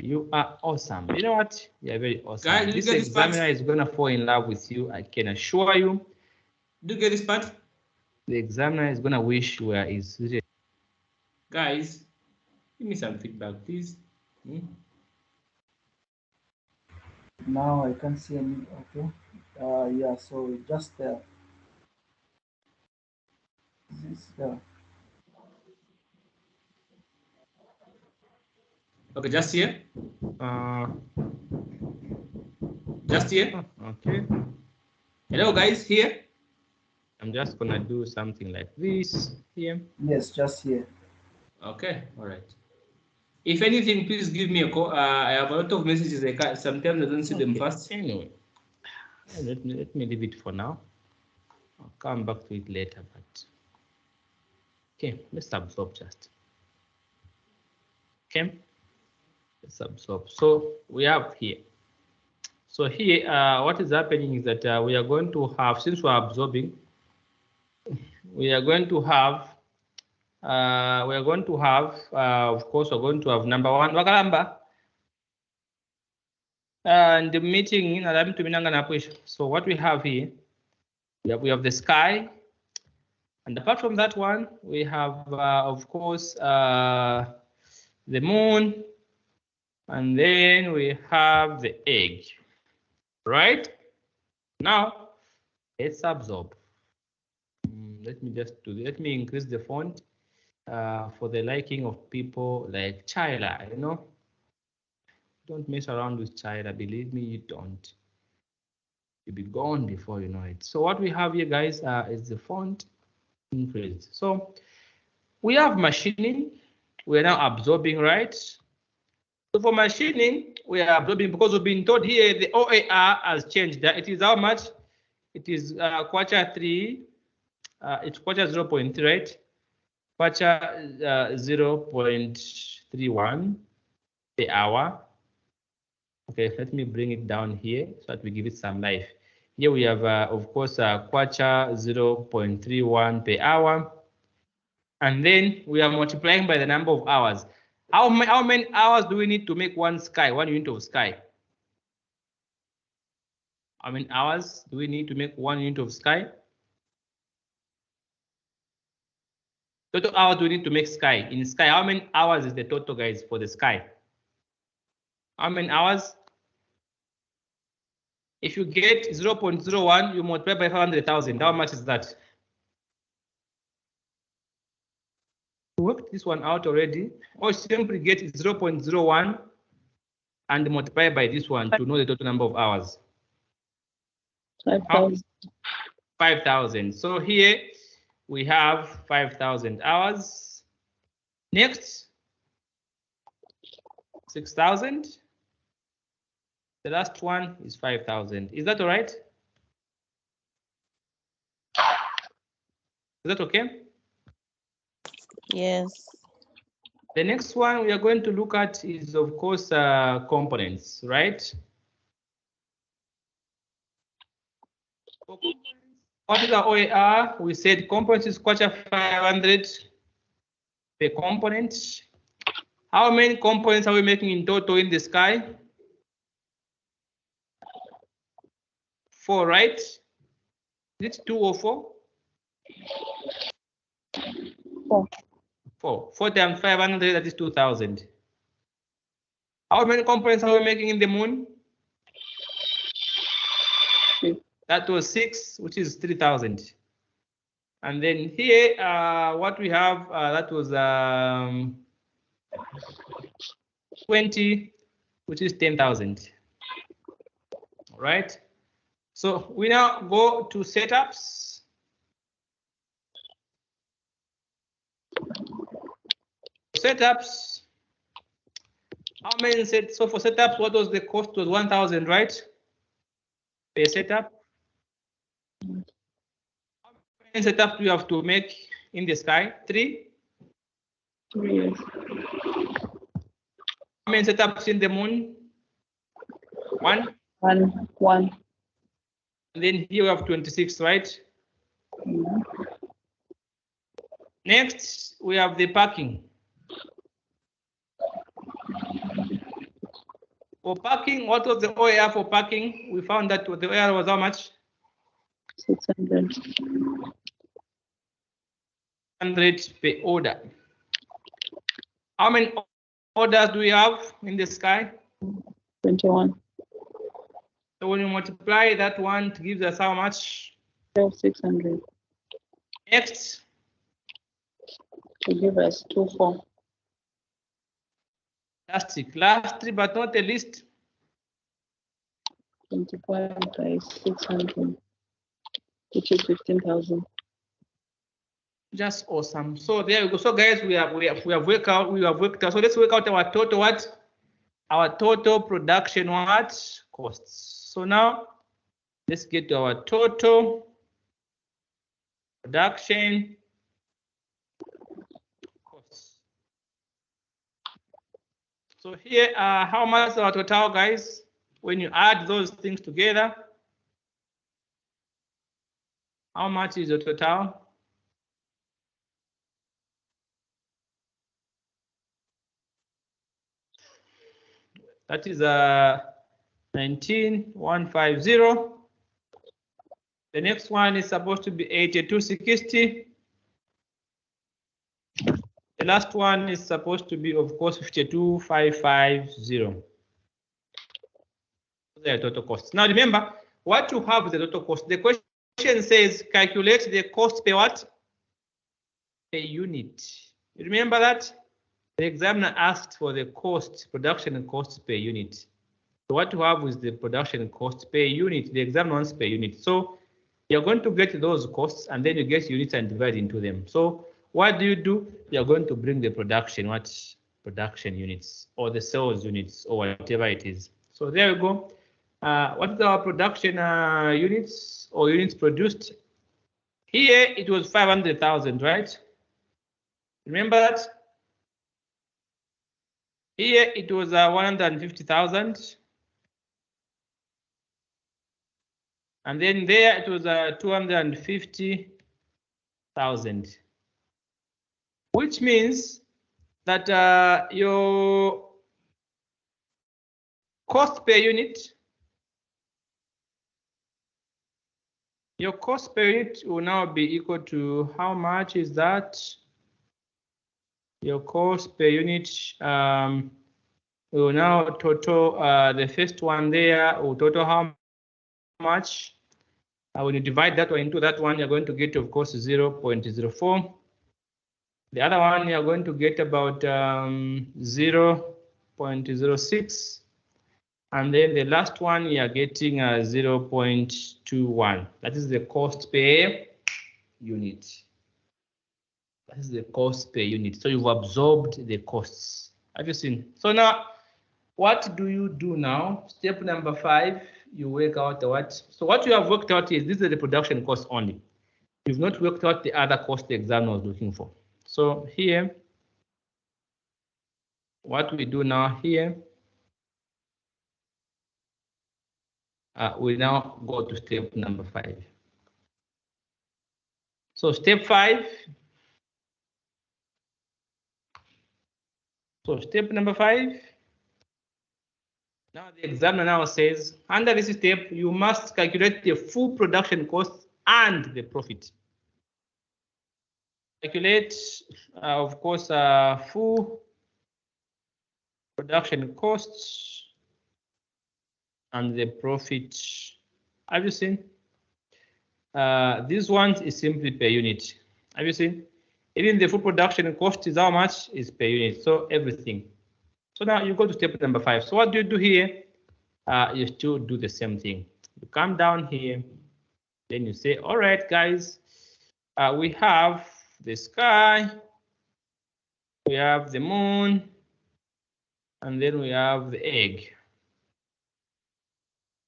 you are awesome. You know what? You're very awesome. Guys, this examiner is gonna fall in love with you. I can assure you. Do you get this part? The examiner is gonna wish you were his. Guys, give me some feedback, please. Now I can't see any. Okay. Yeah. So just there. This there. Okay, just here. Just here. Okay. Hello, guys. Here. I'm just gonna do something like this here. Yes, just here. Okay. All right. If anything, please give me a call. I have a lot of messages. Sometimes I don't see them fast. Anyway, let me leave it for now. I'll come back to it later. But okay, let's absorb just. Okay, let's absorb. So we have here. So here, what is happening is that we are going to have, since we are absorbing, we are going to have. Of course, we're going to have number 1. Wakalamba. And the meeting, so what we have here, we have the sky. And apart from that one, we have, of course, the moon. And then we have the egg. Right? Now, let's absorb. Let me just do. Let me increase the font for the liking of people like China. You know, don't mess around with China. Believe me, you don't. You'll be gone before you know it. So what we have here, guys, is the font increased. So we have machining. We are now absorbing, right? So for machining, we are absorbing because we've been told here the OAR has changed. It is how much? It is quarter 3. It's quarter 0.3, right? Quarter 0.31 per hour. Okay, let me bring it down here so that we give it some life. Here we have, of course, quarter 0.31 per hour. And then we are multiplying by the number of hours. How many hours do we need to make one unit of sky? How many hours do we need to make 1 unit of sky? Total hours do we need to make sky? In sky, how many hours is the total, guys, for the sky? How many hours? If you get 0.01, you multiply by 500,000. How much is that? We worked this one out already. Or simply get 0.01 and multiply by this one to know the total number of hours. 5,000. 5,000. So here we have 5,000 hours. Next, 6,000. The last one is 5,000. Is that all right? Is that okay? Yes. The next one we are going to look at is, of course, components, right? What is the OER? We said components is quarter 500 per component. How many components are we making in total in the sky? 4, right? Is it 2 or 4? 4. 4. 4 times 500, that is 2,000. How many components are we making in the moon? 6. That was 6, which is 3,000. And then here, what we have, that was 20, which is 10,000. All right. So we now go to setups. Setups. How many sets? So for setups, what was the cost? Was 1,000, right? Per setup. How many setups do you have to make in the sky? 3. 3 years. How many setups in the moon? 1. 1. And then here we have 26, right? Mhm. Next, we have the parking. For parking, what was the OER for parking? We found that the OER was how much? 600. 100 per order. How many orders do we have in the sky? 21. So when you multiply that one, it gives us how much? 12,600. Next, To give us 24. lastly, but not the least, 25 by 600, which is 15,000. just awesome. So there we go. So guys, we have worked out. So let's work out our total what? Our total production what? Costs. So now let's get to our total production costs. So here, how much is our total, guys? When you add those things together, how much is the total? That is 19,150. The next one is supposed to be 82,60. The last one is supposed to be, of course, 52,550. Their total costs. Now remember, what you have is the total cost. The question says calculate the cost per what? Per unit. You remember that? The examiner asked for the cost, production costs per unit. So what you have is the production cost per unit. The examiner wants per unit. So you're going to get those costs and then you get units and divide into them. So what do? You're going to bring the production units or the sales units or whatever it is. So there we go. What is our production units or units produced? Here it was 500,000, right? Remember that? Here it was 150,000. And then there it was 250,000. Which means that your cost per unit, will now be equal to how much is that? Your cost per unit We will now total the first one there. Will total how much? When you divide that one into that one, you're going to get, of course, 0.04. The other one, you're going to get about 0.06. And then the last one, you're getting 0.21. That is the cost per unit. That is the cost per unit. So you've absorbed the costs. Have you seen? So now, what do you do now? Step number 5, you work out the what? So what you have worked out is this is the production cost only. You've not worked out the other cost the examiner was looking for. So here, what we do now here, we now go to step number 5. So step 5. So step number 5. Now the examiner now says, under this step, you must calculate the full production cost and the profit. Calculate, of course, full production costs and the profit. Have you seen? This one is simply per unit. Have you seen? Even the full production cost is how much is per unit. So everything. So now you go to step number 5. So what do you do here? You still do the same thing. You come down here, then you say, all right, guys, we have the sky, we have the moon, and then we have the egg.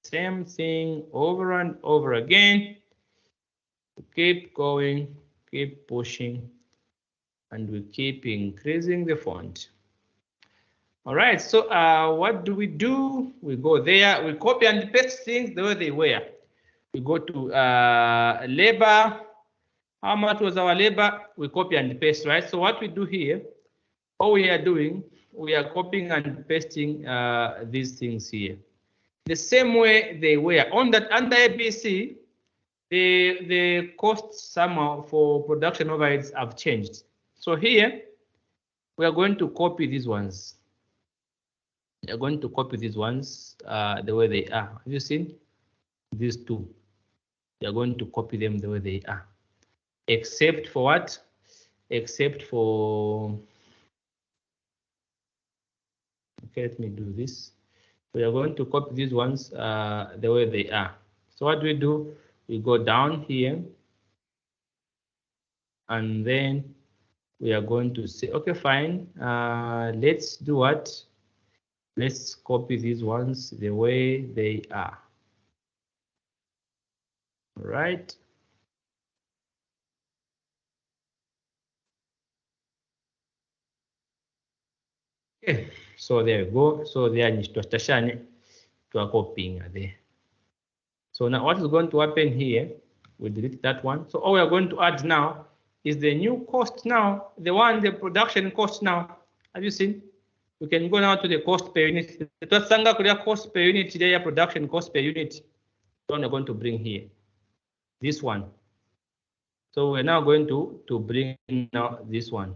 Same thing over and over again. Keep going, keep pushing, and we keep increasing the font. All right, so what do? We go there, we copy and paste things the way they were. We go to labor. How much was our labor? We copy and paste, right? So what we do here, all we are doing, we are copying and pasting these things here. The same way they were. On that under ABC, the costs somehow for production overheads have changed. So here, we are going to copy these ones. We are going to copy these ones the way they are. Have you seen? These two. We are going to copy them the way they are. Except for what? Except for, okay, let me do this. We are going to copy these ones the way they are. So what do? We go down here, and then we are going to say, okay, fine. Let's do what? Let's copy these ones the way they are. All right. Okay, so there you go. So there is to copying there. So now what is going to happen here? We delete that one. So all we are going to add now is the new cost now, the production cost now. Have you seen? We can go now to the cost per unit. The cost per unit, there production cost per unit. So we're going to bring here this one. So we're now going to bring now this one.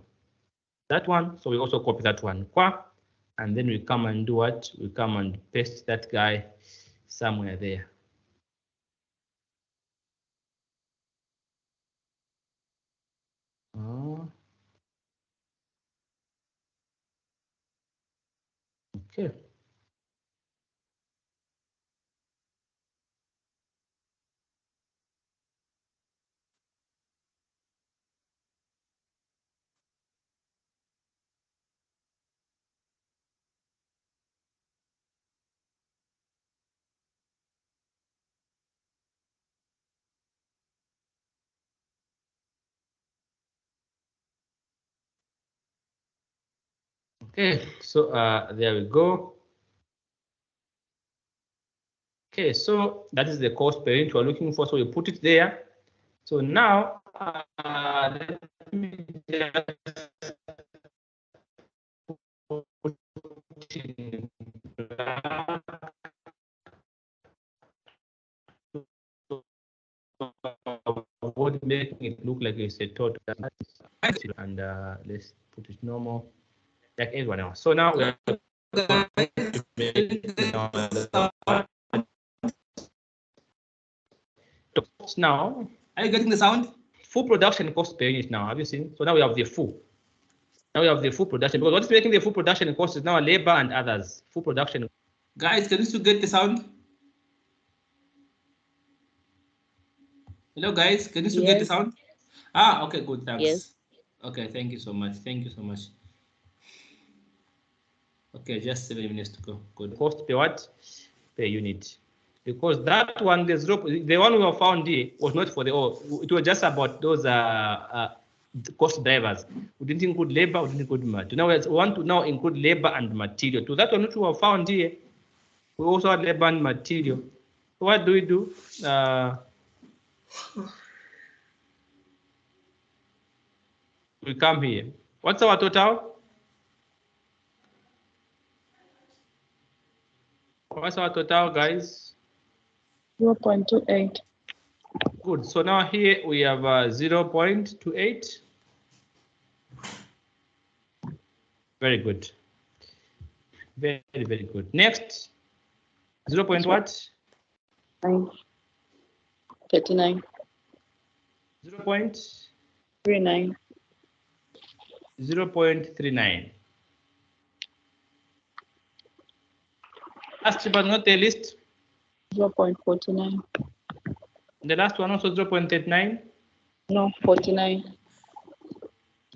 That one, so we also copy that one. And then we come and do what? We come and paste that guy somewhere there. Okay. Okay, so there we go. Okay, so that is the cost per unit we're looking for. So we put it there. So now let me just put in what making it look like it's a total, and let's put it normal like everyone else. So now we are Now, are you getting the sound? Full production cost per unit now. Have you seen? So now we have the full. Now we have the full production, because what's making the full production cost is now labor and others. Full production. Guys, can you still get the sound? Hello, guys. Can you still get the sound? Ah, okay, good. Thanks. Yes. Okay, thank you so much. Thank you so much. Okay, just 7 minutes to go. Good. Cost per what? Per unit. Because that one, the one we have found here was not for the all. It was just about those cost drivers. We didn't include labor, we didn't include material. Now we want to now include labor and material. To that one which we have found here, we also had labor and material. So what do we do? We come here. What's our total? What's our total, guys? 0.28. Good. So now here we have 0.28. Very good. Very, very good. Next, 0. What? 39. 0.39. 0.39. Last but not the least. 0.49. The last one also 0.39. No, 49.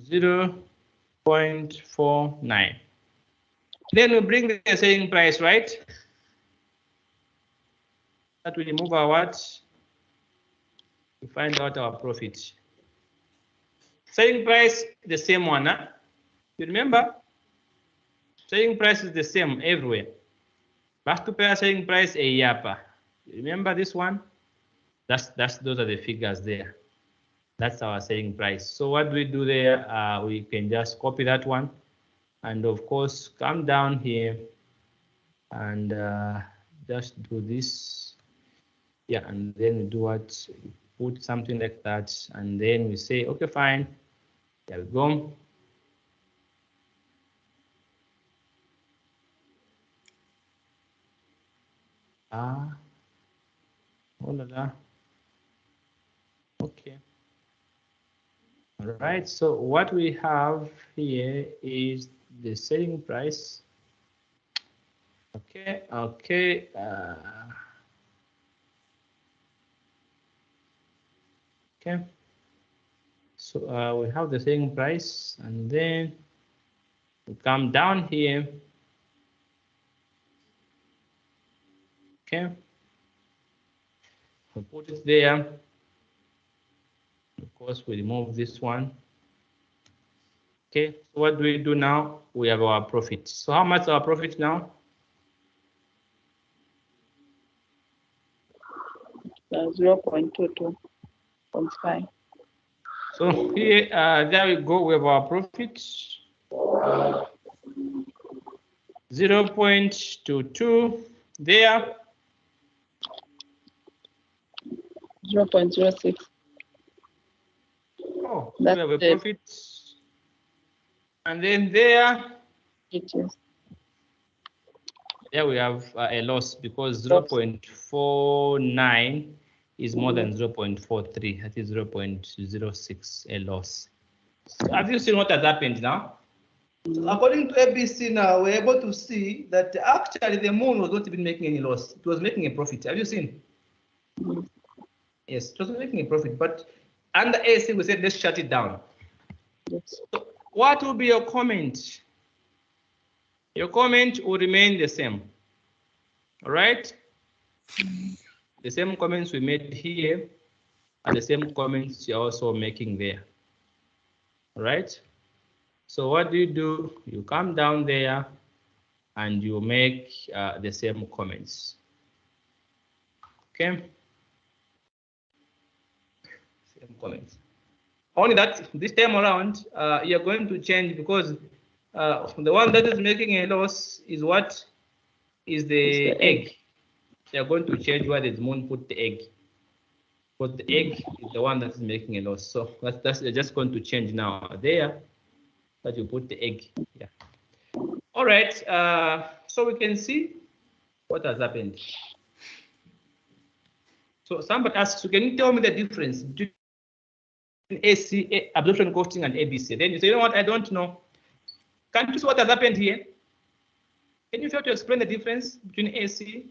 0.49. Then we bring the selling price, right? That will remove our what? We find out our profit. Selling price, the same one, huh? You remember? Selling price is the same everywhere. Last to pay selling price a yapa. Remember this one? Those are the figures there. That's our selling price. So what we do there, we can just copy that one, and of course come down here and just do this. Yeah, and then we do what? Put something like that, and then we say, okay, fine. There we go. Oh la la. Okay. All right. So what we have here is the selling price. Okay. Okay. Okay. So we have the selling price, and then we come down here. Okay. We put it there. Of course, we remove this one. Okay, so what do we do now? We have our profit. So how much is our profit now? 0.22.5. So here, there we go. We have our profit. 0.22 there. 0.06. Oh, we have a profit. And then there, there we have a loss, because 0.49 is more than 0.43. That is 0.06, a loss. So have you seen what has happened now? So according to ABC now, we're able to see that actually the moon was not even making any loss. It was making a profit. Have you seen? Yes, it was making a profit. But under AC, we said, let's shut it down. Yes. So what will be your comment? Your comment will remain the same. All right? The same comments we made here are the same comments you're also making there. All right? So what do? You come down there and you make the same comments. Okay? Same comments. Only that this time around, you're going to change, because the one that is making a loss is what? Is the egg. You're going to change where the moon put the egg. But the egg is the one that is making a loss. So that's just going to change now there, that you put the egg. Yeah. All right, so we can see what has happened. So somebody asks, so can you tell me the difference between AC, absorption costing, and ABC? Then you say, you know what, I don't know. Can't you see what has happened here? Can you try to explain the difference between AC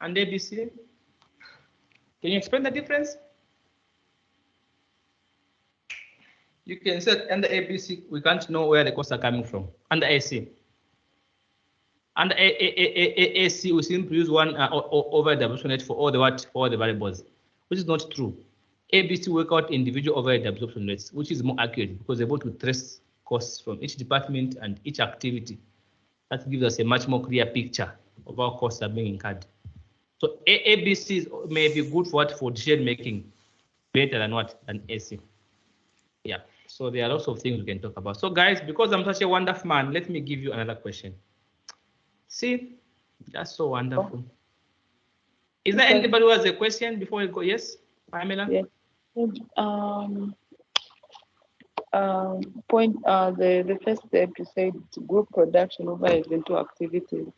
and ABC? Can you explain the difference? You can say under ABC, we can't know where the costs are coming from. Under AC. Under AC, we simply use one overhead absorption rate for all the variables, which is not true. ABC work out individual overhead absorption rates, which is more accurate because they're able to trace costs from each department and each activity. That gives us a much more clear picture of how costs are being incurred. So ABC may be good for decision making, better than AC. Yeah. So there are lots of things we can talk about. So guys, because I'm such a wonderful man, let me give you another question. See, that's so wonderful. Is there anybody who has a question before we go? Yes, Pamela? Yes. The first step you said group production overhead into activities.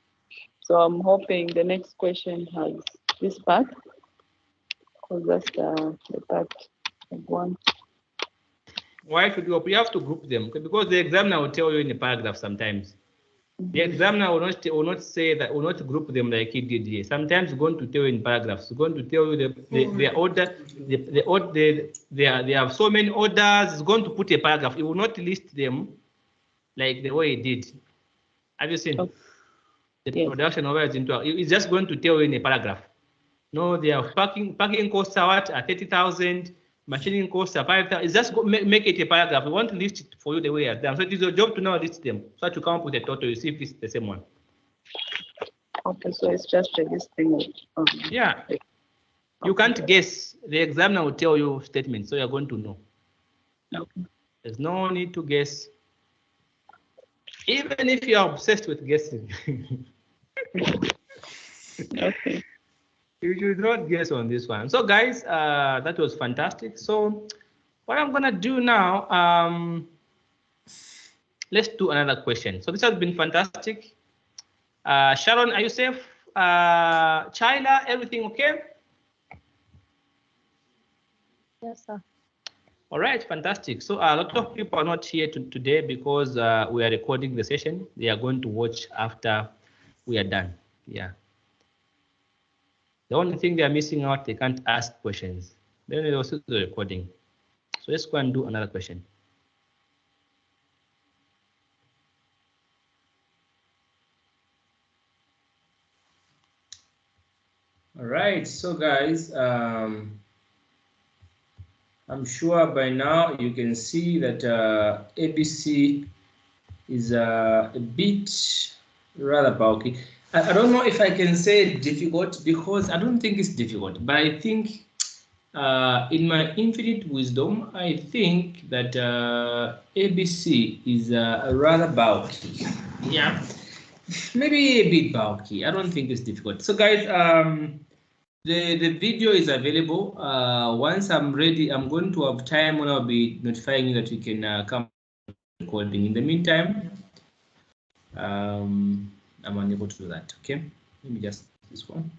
So I'm hoping the next question has this part, because that's the part I want. Why should we have to group them? Because the examiner will tell you in a paragraph sometimes. The examiner will not say that, will not group them like he did here. Sometimes he's going to tell you in paragraphs. He's going to tell you the order, they have so many orders. He's going to put a paragraph. He will not list them like the way he did. Have you seen? The production overhead into, he's just going to tell you in a paragraph. No, they are parking costs are what? At 30,000. Machining costs are 5,000. It's just make it a paragraph. We want to list it for you the way you have done. So it is your job to now list them. So that you come up with a total, you see if it's the same one. Okay, so it's just a listing. Yeah. You can't guess. The examiner will tell you statements, so you're going to know. Okay. There's no need to guess. Even if you're obsessed with guessing. Okay. You should not guess on this one. So guys, that was fantastic. So what I'm gonna do now, let's do another question. So this has been fantastic. Sharon, are you safe? Chyla, everything okay? Yes, sir. All right, fantastic. So a lot of people are not here today because we are recording the session. They are going to watch after we are done. Yeah. The only thing they are missing out, they can't ask questions. Then they also do the recording. So let's go and do another question. All right, so guys, I'm sure by now you can see that ABC is a bit rather bulky. I don't know if I can say difficult because I don't think it's difficult, but I think in my infinite wisdom, I think that ABC is rather bulky. Yeah, maybe a bit bulky. I don't think it's difficult. So guys, the video is available. Once I'm ready, I'm going to have time when I'll be notifying you that you can come recording. In the meantime, I'm unable to do that. Okay, let me just this one.